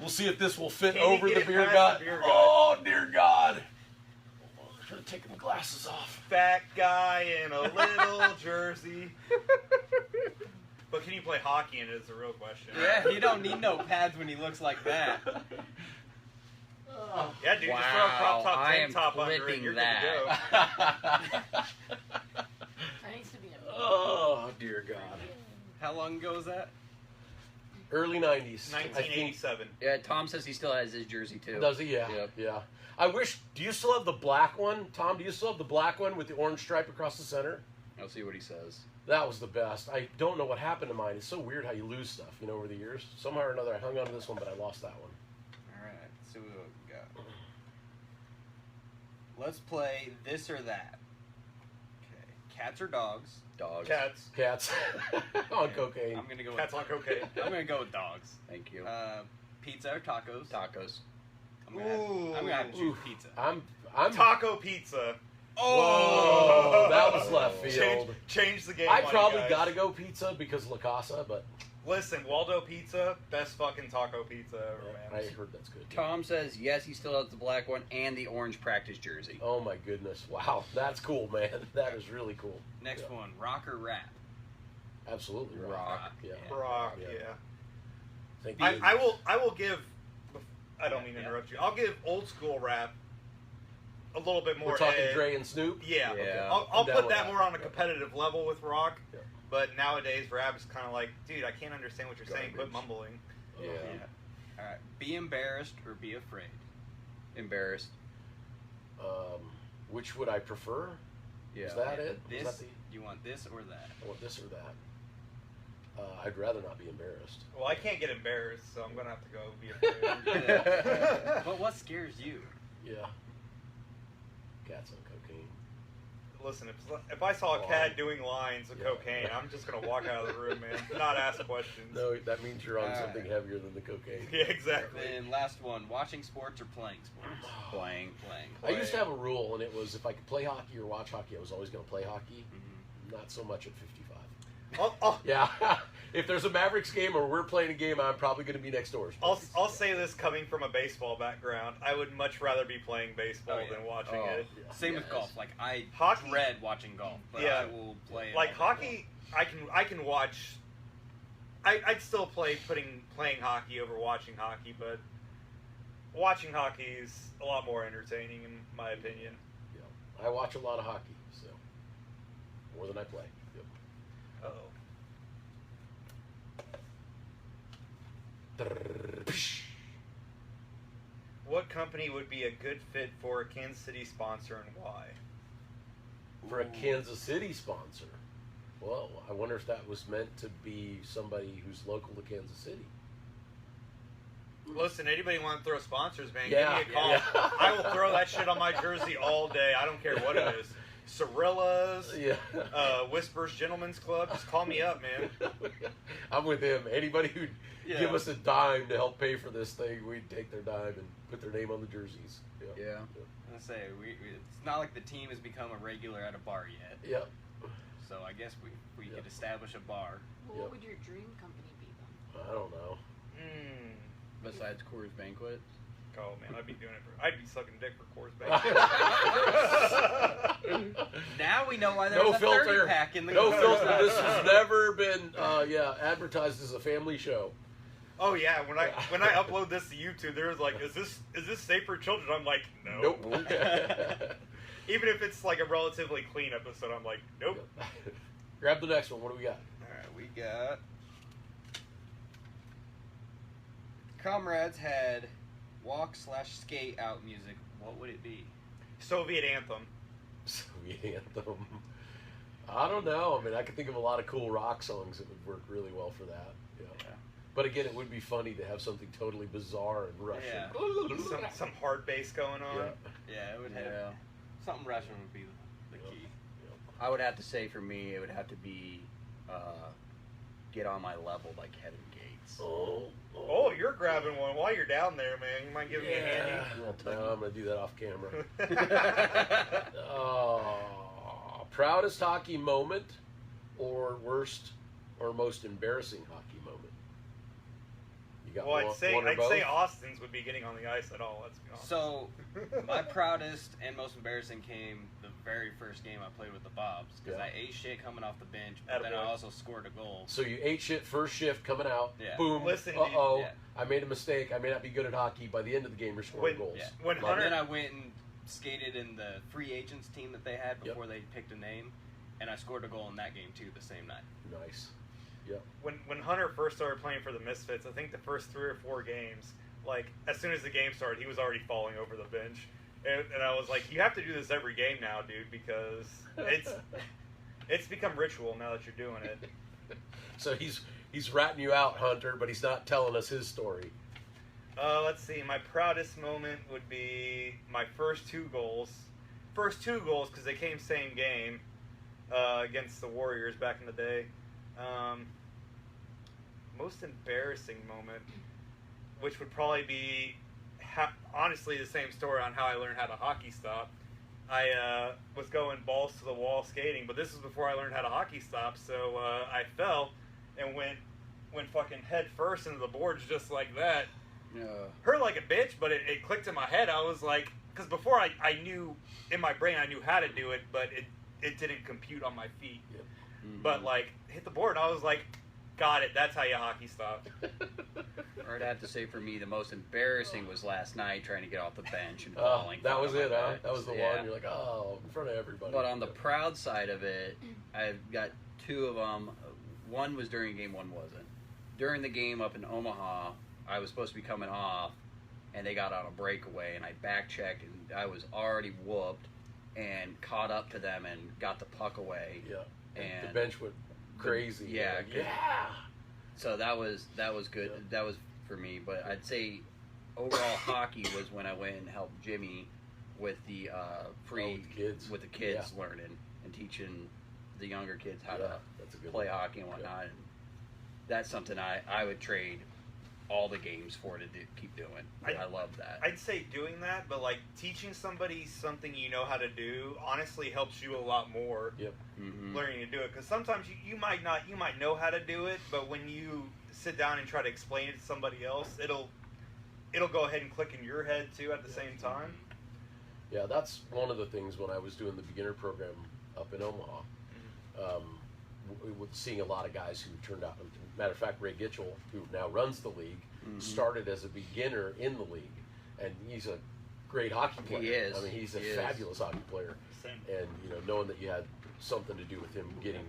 We'll see if this will fit Can you over get the it beer past gut. the beer gut? Oh, dear God. I'm trying to take my glasses off. Fat guy in a little jersey. But can you play hockey in it is the real question. Yeah, he don't need no pads when he looks like that. Oh. Yeah, dude, just throw a crop top I tank am top under it. clipping You're that. good to go. That needs to be a Oh, dear God. How long ago was that? Early 90s. I think. 1987. Yeah, Tom says he still has his jersey too. Does he? Yeah. Yep. Yeah. I wish. Do you still have the black one, Tom? Do you still have the black one with the orange stripe across the center? I'll see what he says. That was the best. I don't know what happened to mine. It's so weird how you lose stuff, over the years. Somehow or another, I hung on to this one, but I lost that one. All right, let's see what we got. Let's play this or that. Okay, cats or dogs? Dogs. Cats. Cats on cocaine. I'm gonna go. Cats with, on cocaine. I'm gonna go with dogs. Thank you. Pizza or tacos? Tacos. I'm gonna have to choose Ooh. pizza. I'm Taco pizza. Whoa, that was left field. Change the game. I on you probably guys. got to go pizza because La Casa, but Listen, Waldo Pizza, best fucking taco pizza ever, I man. heard that's good. Tom says yes, he still has the black one and the orange practice jersey. Oh my goodness! Wow, that's cool, man. That is really cool. Next Yeah. one, rock or rap? Absolutely rock. Rock. Yeah. Brock, Yeah. yeah. Thank I goodness. will give. I don't mean to interrupt you. I'll give old school rap a little bit more. We're talking edge. Dre and Snoop. Yeah, Yeah. I'll I'm down put with that that. more on a Yeah. competitive level with rock. Yeah. But nowadays, rap is kind of like, dude, I can't understand what you're saying. Quit Garbage. mumbling. Yeah. All right, be embarrassed or be afraid? Embarrassed. Which would I prefer? Yeah. Is that it? This, Is that the, you want this or that? I want this or that? I'd rather not be embarrassed. Well, I can't get embarrassed, so I'm gonna have to go be afraid. But what scares you? Yeah. Cats on cocaine. Listen, if I saw a Oh, cat doing lines of yeah. cocaine, I'm just gonna walk out of the room, man. Not ask questions. No, that means you're on All something right. heavier than the cocaine. Yeah, exactly. Then last one, watching sports or playing sports? Playing. Playing. I used to have a rule, and it was if I could play hockey or watch hockey, I was always going to play hockey. Mhm. Not so much at 55. Yeah. If there's a Mavericks game or we're playing a game, I'm probably going to be next door. I'll say this coming from a baseball background. I would much rather be playing baseball Oh, yeah. than watching Oh, it. yeah. Same with Yes. golf. Like I Hockey- dread watching golf, but Yeah. I will play it. Like all day hockey, I can watch. I'd still playing hockey over watching hockey, but watching hockey is a lot more entertaining in my opinion. Yeah. I watch a lot of hockey, so more than I play. Yep. Uh-oh. What company would be a good fit for a Kansas City sponsor and why? For a Kansas City sponsor. Well, I wonder if that was meant to be somebody who's local to Kansas City. Listen, anybody want to throw sponsors, man? Yeah, Give me a call. yeah. I will throw that shit on my jersey all day. I don't care what it is. Cirillas, Yeah. Whispers Gentlemen's Club. Just call me up, man. I'm with him. Anybody who'd Yeah. give us a dime to help pay for this thing, we'd take their dime and put their name on the jerseys. Yeah. I say it's not like the team has become a regular at a bar yet. Yep. So I guess we Yep. could establish a bar. Well, Yep. what would your dream company be then? I don't know. Besides Coors Banquet. Oh man, I'd be doing it I'd be sucking dick for Coors Banquet. Now we know why there's No a filter. 30 pack in the No Coors filter. Banquet. This has never been, advertised as a family show. Oh yeah, when I upload this to YouTube, there's like, is this safe for children? I'm like, no. Nope. Even if it's like a relatively clean episode, I'm like, nope. Grab the next one. What do we got? Alright, we got. Comrades had walk/skate out music. What would it be? Soviet anthem. Soviet anthem. I don't know. I mean, I could think of a lot of cool rock songs that would work really well for that. Yeah. Yeah. But again, it would be funny to have something totally bizarre and Russian. Yeah. Some hard bass going on. Yeah. Yeah, it would have Yeah. something Russian would be the Yeah. key. I would have to say for me, it would have to be Get on My Level by Kevin Gates. Oh, you're grabbing one while you're down there, man. You mind giving me a handy? No, I'm going to do that off camera. Proudest hockey moment or worst or most embarrassing hockey moment? You got Well, one, I'd one or say both? Austin's would be getting on the ice at all. Let's be honest. So, my proudest and most embarrassing came the very first game I played with the Bobs because Yeah. I ate shit coming off the bench, but then I Attaboy. also scored a goal. So you ate shit first shift coming out. Yeah. Boom. Listen, Uh-oh. yeah. I made a mistake. I may not be good at hockey. By the end of the game, you're scoring When- goals. Yeah. when Love And it. then I went and skated in the free agents team that they had before they picked a name, and I scored a goal in that game too the same night. Nice. Yep. When Hunter first started playing for the Misfits, I think the first 3 or 4 games, like as soon as the game started, he was already falling over the bench, and I was like, you have to do this every game now, dude, because it's become ritual now that you're doing it. So he's ratting you out, Hunter, but he's not telling us his story. Let's see. My proudest moment would be my first 2 goals. First 2 goals because they came same game against the Warriors back in the day. Most embarrassing moment, which would probably be honestly the same story on how I learned how to hockey stop. I was going balls to the wall skating, but this was before I learned how to hockey stop, so I fell and went fucking head first into the boards just like that. Hurt like a bitch, but it clicked in my head. I was like, because before I knew in my brain I knew how to do it, but it didn't compute on my feet. Yep. But like hit the board, and I was like, got it. That's how you hockey stop. Or I'd have to say for me, the most embarrassing was last night trying to get off the bench and Oh, falling. that was flat on it, my huh? back. That was the Yeah. one. You're like, oh, in front of everybody. But on the proud side of it, I've got 2 of them. One was during a game, one wasn't. During the game up in Omaha, I was supposed to be coming off, and they got on a breakaway, and I back-checked, and I was already whooped, and caught up to them and got the puck away. Yeah. And the bench went crazy. yeah, Like, good. yeah. So that was good. Yeah. That was for me. But I'd say overall hockey was when I went and helped Jimmy with the free with the kids. kids learning and teaching the younger kids how Yeah, to that's a good play one. hockey and whatnot. And that's something I would trade all the games for to keep doing. I love that. I'd say doing that, but like teaching somebody something you know how to do honestly helps you a lot more. Yep. Mm-hmm. Learning to do it, because sometimes you might know how to do it, but when you sit down and try to explain it to somebody else, it'll go ahead and click in your head too at the same time. Yeah, that's one of the things when I was doing the beginner program up in Omaha. Seeing a lot of guys who turned out. Matter of fact, Ray Gitchell, who now runs the league, started as a beginner in the league, and he's a great hockey player. He is. I mean, he's a He is. fabulous hockey player, Same. and knowing that you had something to do with him getting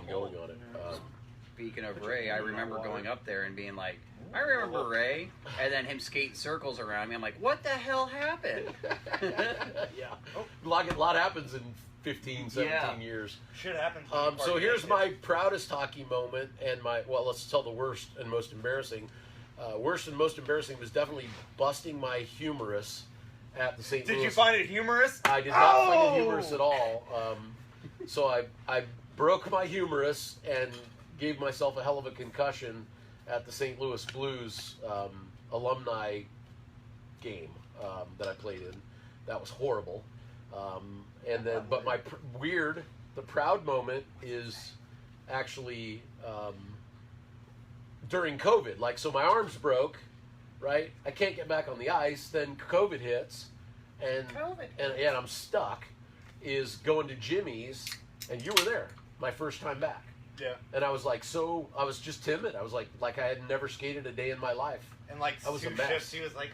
going on it. Speaking of Ray, I remember going up there and being like, I remember Ray, and then him skating circles around me. I'm like, what the hell happened? Yeah, a lot happens in 15, 17 years. Shit happens. So here's my proudest hockey moment, and let's tell the worst and most embarrassing. Worst and most embarrassing was definitely busting my humerus at the St. Louis. Did you find it humorous? I did not find it humorous at all. So I broke my humerus and gave myself a hell of a concussion at the St. Louis Blues alumni game that I played in. That was horrible. And then, but the proud moment is actually during COVID. Like, so my arm's broke, right? I can't get back on the ice. Then COVID hits, and I'm stuck. Is going to Jimmy's, and you were there, my first time back. Yeah. And I was like, I was just timid. I was like I had never skated a day in my life. And like I was 2 a mess. shifts, he was like,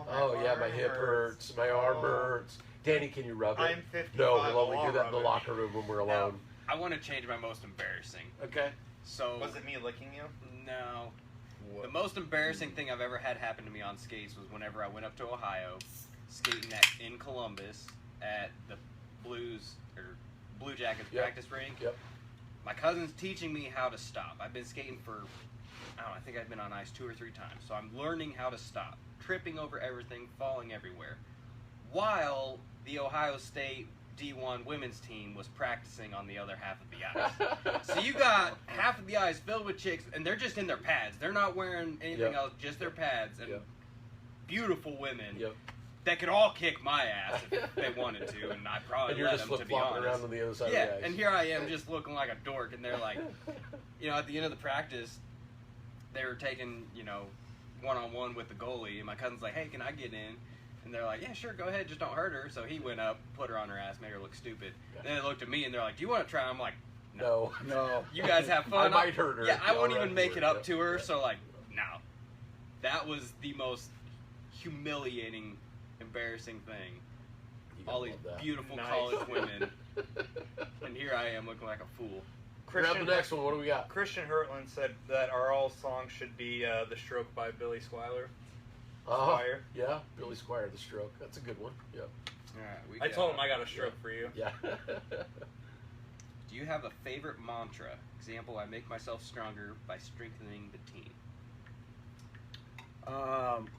My hip hurts, my arm hurts. Danny, can you rub it? I'm 55. No, we'll only I'll do that in the rub it. locker room when we're alone. I want to change my most embarrassing. Okay. So Was it me licking you? No. The most embarrassing thing I've ever had happen to me on skates was whenever I went up to Ohio, skating in Columbus at the Blues or Blue Jackets practice rink. Yep. My cousin's teaching me how to stop. I've been skating for, I think I've been on ice 2 or 3 times. So I'm learning how to stop, tripping over everything, falling everywhere, while the Ohio State D1 women's team was practicing on the other half of the ice. So you got half of the ice filled with chicks, and they're just in their pads. They're not wearing anything else, just their pads. And beautiful women that could all kick my ass if they wanted to, and I probably And you're let just them, to be flip-flopping honest. around on the other side Yeah, of the ice. and here I am just looking like a dork, and they're like, at the end of the practice, they were taking, one-on-one with the goalie, and my cousin's like, hey, can I get in? And they're like, yeah, sure, go ahead, just don't hurt her. So he went up, put her on her ass, made her look stupid. And then they looked at me, and they're like, do you want to try? I'm like, No. you guys have fun. I might hurt her. Yeah, I won't I'll even run make to it her. up to her, so like, no. That was the most humiliating, embarrassing thing. You gotta All these love that. beautiful Nice. college women, and here I am looking like a fool. Grab the next one. What do we got? Christian Hurtland said that our all song should be "The Stroke" by Billy Squiler. Squire. Yeah, Billy Squire, The Stroke. That's a good one. Yep. All right, I told him I got a stroke for you. Yeah. Do you have a favorite mantra? Example: I make myself stronger by strengthening the team.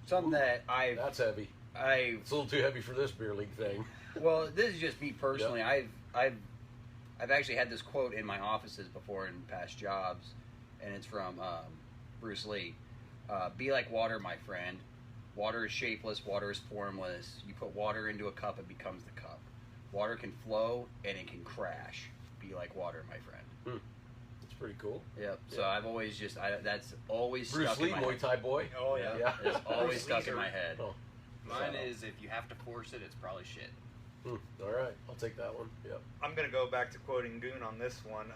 Something that That's heavy. It's a little too heavy for this beer league thing. Well, this is just me personally. I've actually had this quote in my offices before in past jobs, and it's from Bruce Lee. Be like water, my friend. Water is shapeless. Water is formless. You put water into a cup, it becomes the cup. Water can flow and it can crash. Be like water, my friend. It's pretty cool. Yep. So I've always that's always Bruce stuck Lee, in my Muay head. Thai boy. Oh yeah. Yeah. It's always Bruce stuck Lee's in are- my head. Oh. Mine So- is if you have to force it, it's probably shit. All right, I'll take that one. Yep. I'm gonna go back to quoting Goon on this one.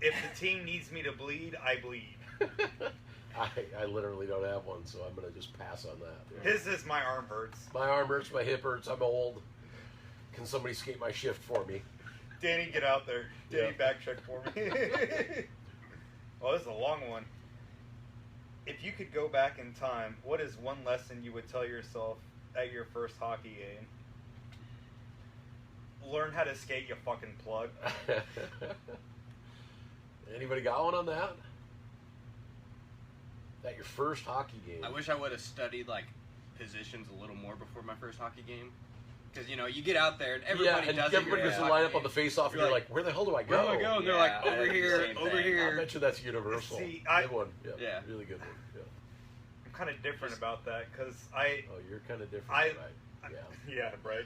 If the team needs me to bleed, I bleed. I literally don't have one, so I'm gonna just pass on that. His is my arm hurts. My arm hurts, my hip hurts. I'm old. Can somebody skate my shift for me? Danny, get out there. Danny, Yeah. back check for me. Oh, this is a long one. If you could go back in time, what is one lesson you would tell yourself at your first hockey game? Learn how to skate, you fucking plug. Anybody got one on that? At your first hockey game? I wish I would have studied like positions a little more before my first hockey game, because you get out there and everybody and does everybody it. does the line up on the face-off, and You're you're like, like, where the hell do I Where go? do I go? And they're Yeah, like I over do the here, same over thing. I here. bet you that's universal. See, Good one. Yeah, Yeah. Really good one. Yeah. kind of different Just- about that because I Oh, you're kind of different, I- right? Yeah. yeah, right.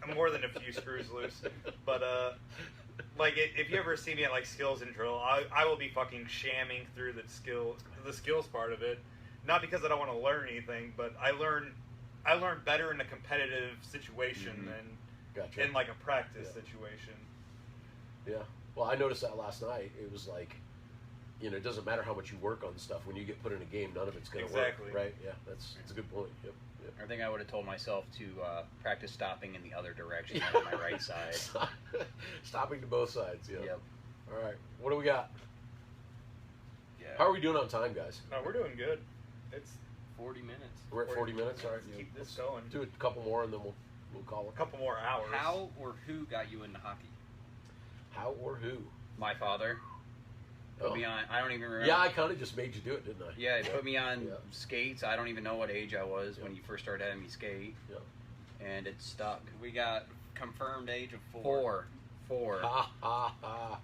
I'm more than a few screws loose, but like if you ever see me at like skills and drill, I will be fucking shamming through the skills part of it, not because I don't want to learn anything, but I learn better in a competitive situation Mhm. than Gotcha. in like a practice Yeah. situation. Yeah. Well, I noticed that last night. It was like, it doesn't matter how much you work on stuff. When you get put in a game, none of it's going to Exactly. work. Right? Yeah. That's a good point. Yep. I think I would have told myself to practice stopping in the other direction on my right side. Stopping to both sides. Yeah. Yep. All right. What do we got? Yeah. How are we doing on time, guys? No, we're doing good. It's 40 minutes. We're at 40 minutes. All right. Let's keep this Let's going. do a couple more, and then we'll call A it. couple more hours. How or who got you into hockey? How or who? My father put Oh. me on. I don't even remember. Yeah, I kind of just made you do it, didn't I? Yeah, he put me on Yeah. skates. I don't even know what age I was when Yeah. you first started having me skate, Yeah. and it stuck. We got confirmed age of 4. Four. Ha ha ha.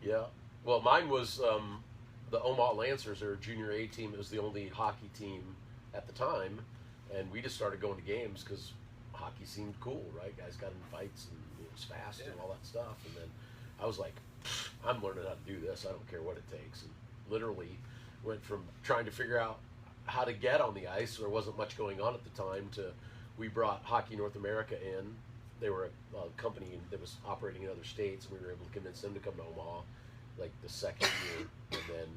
Yeah. Well, mine was the Omaha Lancers, their junior A team. It was the only hockey team at the time, and we just started going to games because hockey seemed cool, right? Guys got in fights and it was fast and all that stuff. And then I was like, I'm learning how to do this. I don't care what it takes. And literally went from trying to figure out how to get on the ice. There wasn't much going on at the time. To we brought Hockey North America in. They were a company that was operating in other states, and we were able to convince them to come to Omaha, like the second year, and then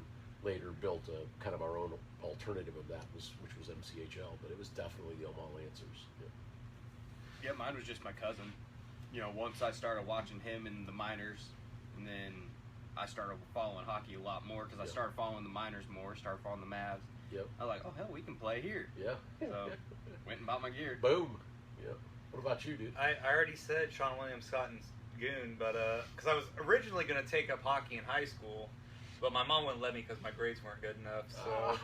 later built a kind of our own alternative of that, which was MCHL. But it was definitely the Omaha Lancers. Yeah. Yeah, mine was just my cousin. Once I started watching him in the minors, and then I started following hockey a lot more because I Yeah. started following the minors more, started following the Mavs. Yep. I was like, oh, hell, we can play here. Yeah. So, went and bought my gear. Boom. Yeah. What about you, dude? I already said Sean William Scott and Goon, but because I was originally going to take up hockey in high school, but my mom wouldn't let me because my grades weren't good enough. So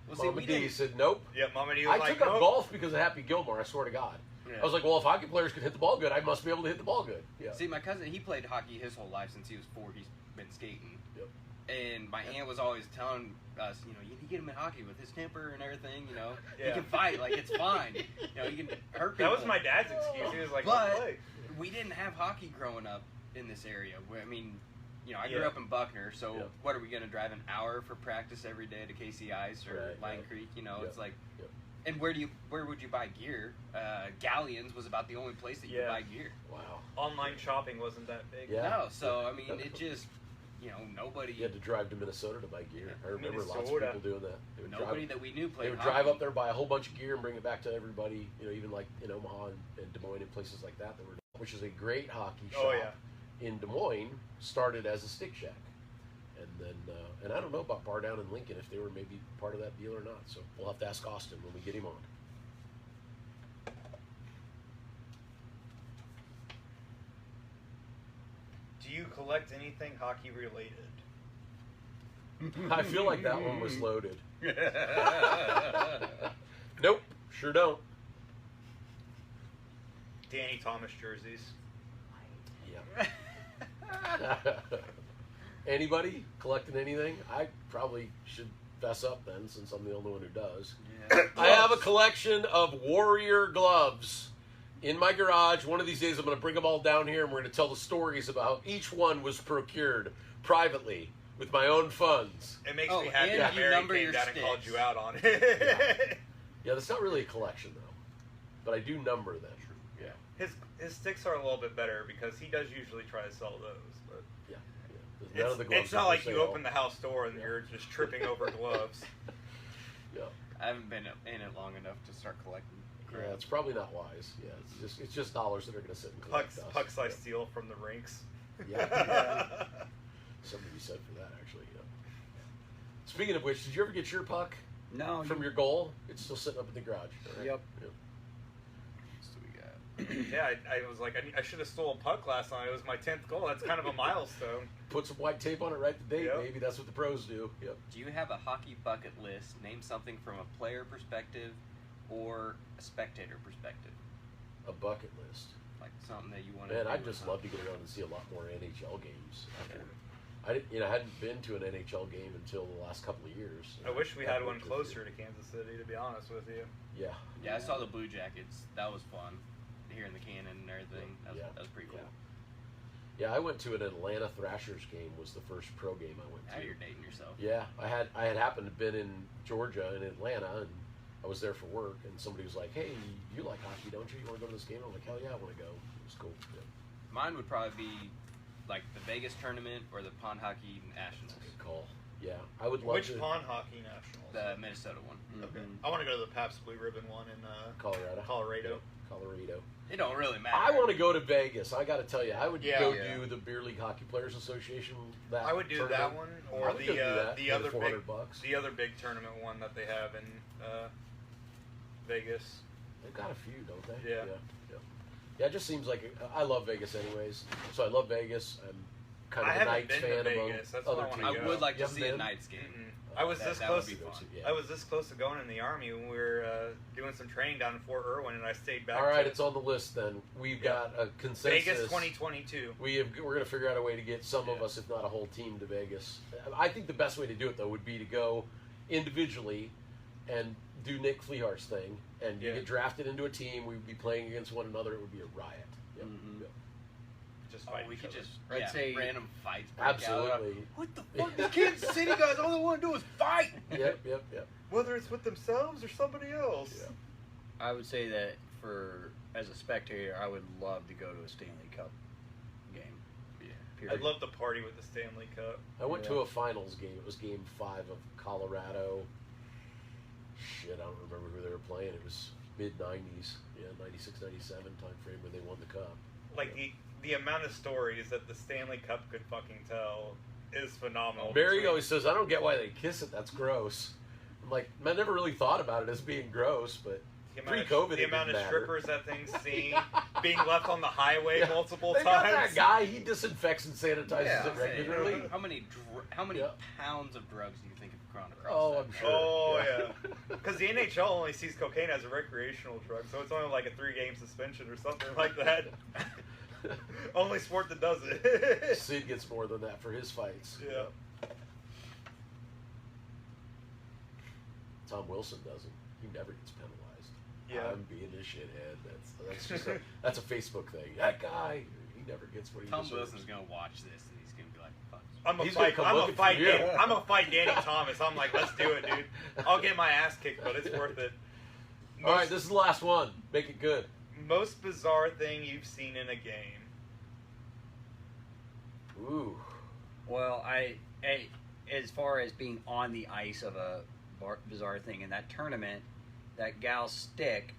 Well, see, Mama we D didn't. said nope. yeah, Mama D was I like, took up nope. golf because of Happy Gilmore. I swear to God. Yeah. I was like, well, if hockey players can hit the ball good, I must be able to hit the ball good. Yeah. See, my cousin, he played hockey his whole life since he was 4. He's been skating. Yep. And my aunt was always telling us, you need to get him in hockey with his temper and everything, He Yeah. can fight, like, it's fine. He can hurt people. That was my dad's excuse. He was like, But- "Go play." We didn't have hockey growing up in this area. I mean, I grew Yeah. up in Buckner, so Yeah. what are we going to drive an hour for practice every day to Casey Ice or Right, Lion right. Creek? Yeah. It's like, Yep. and where would you buy gear? Galleons was about the only place that you Yeah. could buy gear. Wow. Online shopping wasn't that big. Yeah. No, so I mean, it just, nobody, You had to drive to Minnesota to buy gear. I remember lots of Minnesota. people doing that. They would nobody drive, that we knew they played would hockey. drive up there, buy a whole bunch of gear, and bring it back to everybody. Even like in Omaha and Des Moines and places like that were, which is a great hockey shop Oh, yeah. in Des Moines. Started as a stick shack, and then and I don't know about Bar Down in Lincoln if they were maybe part of that deal or not. So we'll have to ask Austin when we get him on. Do you collect anything hockey related? I feel like that one was loaded. Nope, sure don't. Danny Thomas jerseys. Yeah. Anybody collecting anything? I probably should fess up then, since I'm the only one who does. Yeah. I have a collection of Warrior gloves in my garage. One of these days I'm going to bring them all down here and we're going to tell the stories about how each one was procured privately with my own funds. It makes Oh, me happy and that you Mary number came your down and called sticks. you out on it. Yeah, that's not really a collection though, but I do number them. Yeah, His sticks are a little bit better because he does usually try to sell those. But yeah. None of the gloves it's not are like for you sale. open the house door and you're just tripping over gloves. Yeah. I haven't been in it long enough to start collecting. Yeah, it's probably not wise. Yeah, it's just dollars that are going to sit and collect dust. Pucks I steal from the rinks. Yeah. Something to be said for that, actually. Yeah. Speaking of which, did you ever get your puck No. from your goal? It's still sitting up in the garage. Right? Yep. What do we got? Yeah, I was like, I should have stole a puck last night. It was my 10th goal. That's kind of a milestone. Put some white tape on it, write the date. Yep. Maybe that's what the pros do. Yep. Do you have a hockey bucket list? Name something from a player perspective or a spectator perspective. A bucket list. Like something that you want to Man, do. I'd with just hockey. love to get around and see a lot more NHL games. I didn't, I hadn't been to an NHL game until the last couple of years. I wish we had one Hadn't been to a closer to Kansas City, to be honest with you. few. Yeah. Yeah, I saw the Blue Jackets. That was fun. Hearing the cannon and everything. Yeah. That was pretty cool. Yeah, I went to an Atlanta Thrashers game. Was the first pro game I went Now to. you're dating yourself. Yeah, I had happened to been in Georgia in Atlanta, and I was there for work, and somebody was like, "Hey, you like hockey, don't you? You want to go to this game?" I'm like, "Hell yeah, I want to go." It was cool. Yeah. Mine would probably be like the Vegas tournament or the Pond Hockey Nationals. That's a good call. Yeah, I would love Which to. pond hockey nationals? The Minnesota one. Okay. Mhm. I want to go to the Pabst Blue Ribbon one in Colorado. Colorado. Yeah, Colorado. It don't really matter. I want to go to Vegas. I got to tell you, I would Yeah. go Yeah. do the Beer League Hockey Players Association. That I would do that tournament. one I or would go do that the for other big $400. the other big tournament one that they have in Vegas. They've got a few, don't they? Yeah. Yeah, it just seems like I love Vegas anyways. So I love Vegas. I'm kind I of a haven't Knights been to fan among Vegas. That's other what I wanna teams. I would like You to haven't see a been? Knights game. I was That- this that would close. be fun. Yeah. I was this close to going in the army when we were doing some training down in Fort Irwin, and I stayed back. All right, to it's on the list then. We've Yeah. got a consensus. Vegas 2022. We're going to figure out a way to get some of Yeah. us, if not a whole team, to Vegas. I think the best way to do it, though, would be to go individually and do Nick Flehart's thing. And you Yeah. get drafted into a team. We'd be playing against one another. It would be a riot. Yep. Mhm. Yep. Just Oh, fight we each could other. just I'd say- random fights. Break Out. Absolutely. What the fuck? These Kansas City guys, all they want to do is fight. Yep, yep. Whether it's with themselves or somebody else. Yeah. I would say that as a spectator, I would love to go to a Stanley Cup game. Yeah. Period. I'd love to party with the Stanley Cup. I went Yeah. to a finals game. It was game 5 of Colorado. Shit, I don't remember who they were playing. It was mid-90s. Yeah, 96, 97 time frame when they won the cup. Like the amount of stories that the Stanley Cup could fucking tell is phenomenal. Barry Between- always says, I don't get why they kiss it. That's gross. I'm like, I never really thought about it as being gross, but the amount of- pre-COVID, the it amount of didn't matter. strippers that thing's seen, being left on the highway Yeah. multiple they got times. that guy. He disinfects and sanitizes Yeah. it regularly. How many Yeah. pounds of drugs do you think have gone across? Oh, that? I'm sure. Oh yeah, because the NHL only sees cocaine as a recreational drug, so it's only like a 3-game suspension or something like that. Only sport that does it. Sid gets more than that for his fights. Yeah. Tom Wilson doesn't. He never gets penalized. Yeah. I'm being a shithead. That's just that's a Facebook thing. That guy, he never gets what he Tom deserves. Wilson's gonna watch this and he's gonna be like, "Fuck." He's gonna come looking for you. I'm gonna fight Danny Thomas. I'm like, let's do it, dude. I'll get my ass kicked, but it's worth it. All right, this is the last one. Make it good. Most bizarre thing you've seen in a game. Ooh. Well, as far as being on the ice of a bizarre thing in that tournament, that gal's stick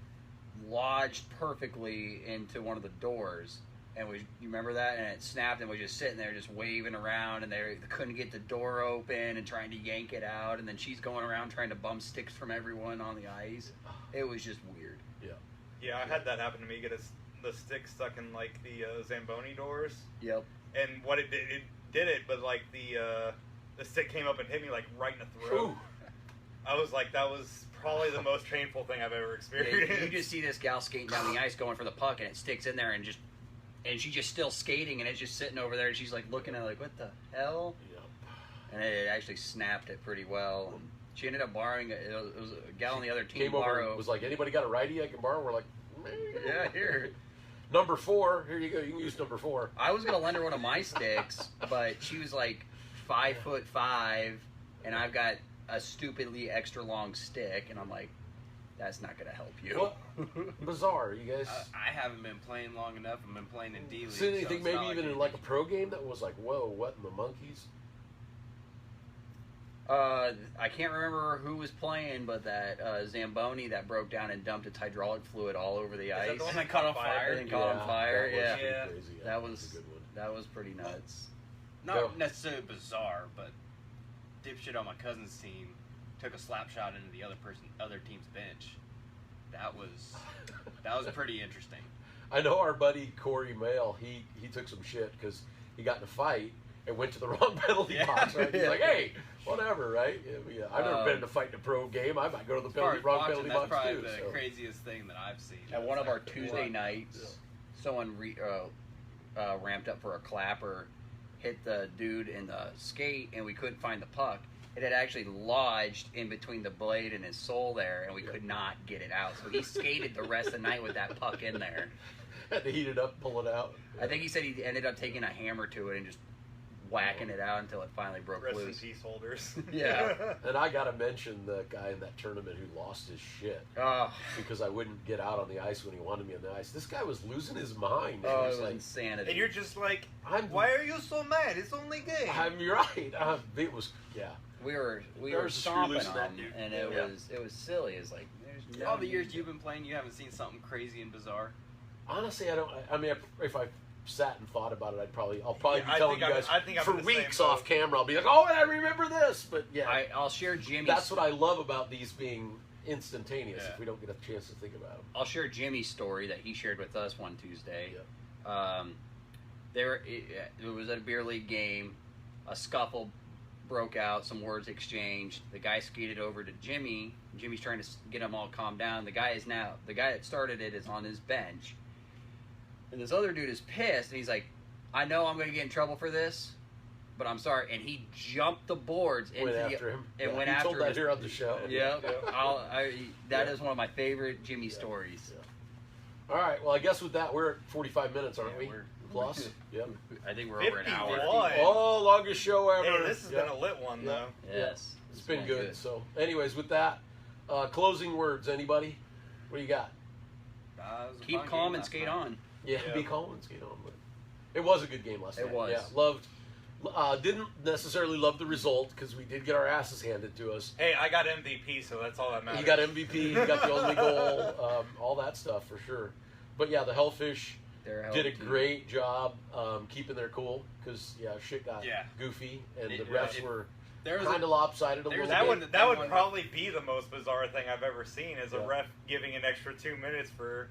lodged perfectly into one of the doors, and you remember that, and it snapped, and was just sitting there, just waving around, and they couldn't get the door open, and trying to yank it out, and then she's going around trying to bum sticks from everyone on the ice. It was just weird. Yeah, I had that happen to me. Get the stick stuck in like the Zamboni doors, Yep. and what it did it, but like the stick came up and hit me like right in the throat. Ooh. I was like, that was probably the most painful thing I've ever Yeah, experienced. you just see this gal skating down the ice going for the puck, and it sticks in there, and she's just still skating, and it's just sitting over there, and she's like looking at it like, what the hell? Yep. And it actually snapped it pretty well. And she ended up borrowing it. It was a gal on the other team Came over borrow. and was like, anybody got a righty I can borrow? We're like, Yeah, here. Number 4. Here you go. You can use number 4. I was gonna lend her one of my sticks, but she was like 5'5", and I've got a stupidly extra long stick, and I'm like, that's not gonna help you. What? Bizarre, you guys. I haven't been playing long enough. I've been playing in D League. Seen anything so maybe it's not even in like a pro game that was like, whoa, what in the monkeys? I can't remember who was playing, but that Zamboni that broke down and dumped its hydraulic fluid all over the Is that ice. the one And that they caught on fire? And caught on fire, that was yeah. pretty Yeah. crazy. Yeah, That that's was a good one. that was pretty nuts. Not Go. necessarily bizarre, but dipshit on my cousin's team took a slap shot into the other team's bench. That was pretty interesting. I know our buddy Corey Mail. He took some shit because he got in a fight and went to the wrong penalty Yeah. box. Right? He's like, hey, whatever, right? Yeah, I've never been in a fight in a pro game. I might go to the As far as wrong boxing, penalty that's box probably too. the So. craziest thing that I've seen. At one of our That's Tuesday what- nights, someone ramped up for a clapper, hit the dude in the skate, and we couldn't find the puck. It had actually lodged in between the blade and his sole there, and we could not get it out. So he skated the rest of the night with that puck in there. Had to heat it up, pull it out. I think he said he ended up taking a hammer to it and just whacking it out until it finally broke Rest loose. in peace, holders. Yeah. And I got to mention the guy in that tournament who lost his shit Oh, because I wouldn't get out on the ice when he wanted me on the ice. This guy was losing his mind. oh, I it was was like, insanity. And you're just like, I'm, why are you so mad? It's only game. I'm right. It was, yeah. we were There's a screw stomping loose in that them, dude. and it was silly. It's like there's no All the years need you've to- been playing, you haven't seen something crazy and bizarre. Honestly, I don't. I mean, if I sat and thought about it, I'll probably Yeah, be I telling think you I'm- guys I think I'm for in the same weeks boat. off camera. I'll be like, oh, I remember this. But yeah, I'll share Jimmy's. that's what I love about these being instantaneous. Yeah. If we don't get a chance to think about them. I'll share Jimmy's story that he shared with us one Tuesday. Yeah. It was at a beer league game. A scuffle broke out. Some words exchanged. The guy skated over to Jimmy. Jimmy's trying to get them all calmed down. The guy that started it is on his bench. And this other dude is pissed, and he's like, I know I'm going to get in trouble for this, but I'm sorry. And he jumped the boards into Went after him. and went you after told that his- here on the show. Yeah, that Yeah. is one of my favorite Jimmy Yeah. stories. Yeah. All right. Well, I guess with that, we're at 45 minutes, aren't Yeah, we? we're- Plus. Yep. I think we're over an hour. 51. Oh, longest show ever. Hey, this has Yeah. been a lit one, Yeah. though. Yes, It's been good. So, anyways, with that, closing words. Anybody? What do you got? It was a Keep fun calm game and last skate night. on. Yeah, Yeah. be calm and skate on. But it was a good game last It night. was. Yeah, loved. Didn't necessarily love the result because we did get our asses handed to us. Hey, I got MVP, so that's all that matters. He got MVP. He got the only goal. All that stuff for sure. But yeah, the Hellfish They're a did a hell team. great job keeping their cool because shit got Yeah. goofy and the It- refs it- were There was kind of lopsided a there's little That bit. would that that they would won. probably be the most bizarre thing I've ever seen is a Yeah. ref giving an extra 2 minutes for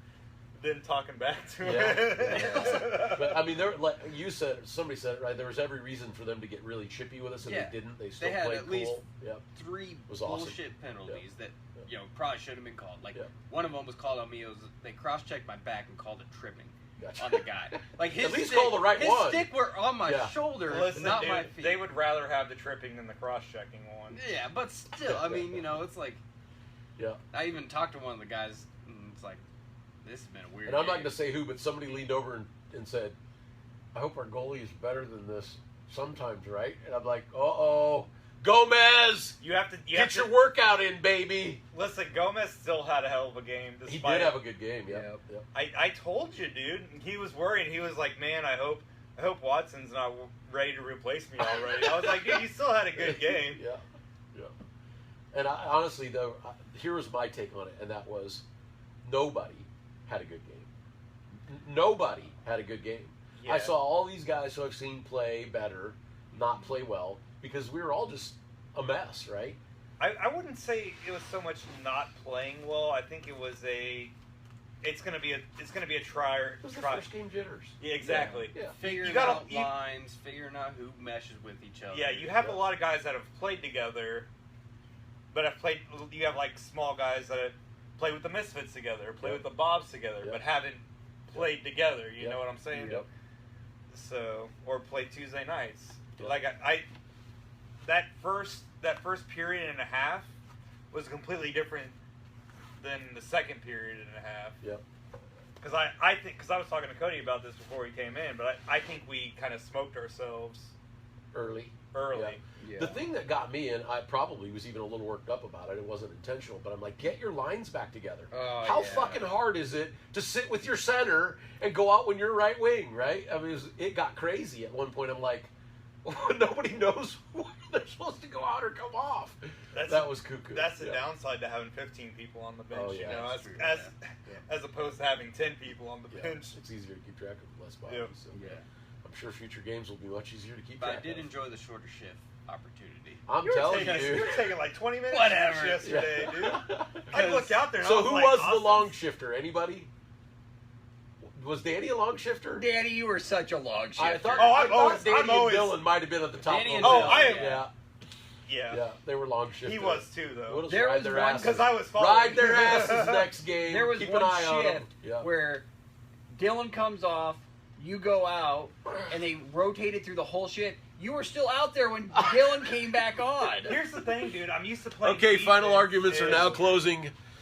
then talking back to Yeah. it. But I mean, like you said, somebody said it right. There was every reason for them to get really chippy with us, and Yeah. they didn't. They still They had played at cool. least Yep. 3 was awesome. bullshit penalties that Yeah. probably should have been called. Like Yeah. one of them was called on me. It was they cross-checked my back and called it tripping Gotcha. on the guy. Like his At least stick, call the right his one. stick were on my Yeah. shoulder, Listen, not dude, my feet. they would rather have the tripping than the cross-checking one. Yeah, but still, I mean, it's like Yeah. I even talked to one of the guys, and it's like this has been a weird. And I'm not game. going to say who, but somebody leaned over and said, "I hope our goalie is better than this sometimes, right?" And I'm like, "Uh-oh, Gomez, You have to get your workout in, baby." listen. Gomez still had a hell of a game. He Despite did have a good game. Yeah. Yep. Yep. I told you, dude. He was worried. He was like, "Man, I hope Watson's not ready to replace me already." I was like, "Dude, you still had a good game." Yeah. Yeah. And I, honestly, though, here was my take on it, and that was nobody had a good game. Nobody had a good game. I Yeah. saw all these guys who I've seen play better not play well because we were all just a mess, right? I wouldn't say it was so much not playing well. I think it was it's gonna be a try. It was the first game jitters. Yeah, exactly. Yeah. figuring You gotta- out lines, figuring out who meshes with each other. Yeah, you have Yeah. a lot of guys that have played together, but you have like small guys that have played with the Misfits together, play Yep. with the Bobs together, Yep. but haven't played together. You Yep. know what I'm saying? Yep. So, or play Tuesday nights. Yep. Like I that first period and a half was completely different than the second period and a half. Yep. Because I was talking to Cody about this before he came in, but I think we kind of smoked ourselves Early. early. Yeah. The thing that got me, and I probably was even a little worked up about it, it wasn't intentional, but I'm like, get your lines back together. Oh, How yeah. fucking hard is it to sit with your center and go out when you're right wing, right? I mean, it got crazy at one point. I'm like, nobody knows when they're supposed to go out or come off. That was cuckoo. That's the Yeah. downside to having 15 people on the bench. Oh, yeah, you know, that's as, true. as Yeah. as opposed to having 10 people on the Yeah, bench. it's easier to keep track of less bodies. Yep. So Yeah. I'm sure future games will be much easier to keep But track I did of. enjoy the shorter shift opportunity. I'm You were telling taking, you. you were taking like 20 minutes Whatever. yesterday, Yeah. dude. I looked out there. And So I was who like, was the Austin. long shifter? Anybody? Was Danny a long shifter? Danny, you were such a log shifter. I thought, Oh, I I'm thought always- Danny I'm always- and Dylan might have been at the top. Danny of and the Oh, list. I am- Yeah, Yeah. yeah, they were long shifters. He was too, though. What else There ride was their one- asses? Because I was following. Ride their asses next game. There was Keep one an eye on them. shift Yeah. where Dylan comes off, you go out, and they rotated through the whole shit. You were still out there when Dylan came back on. Here's the thing, dude. I'm used to playing. Okay, final defense arguments are now closing.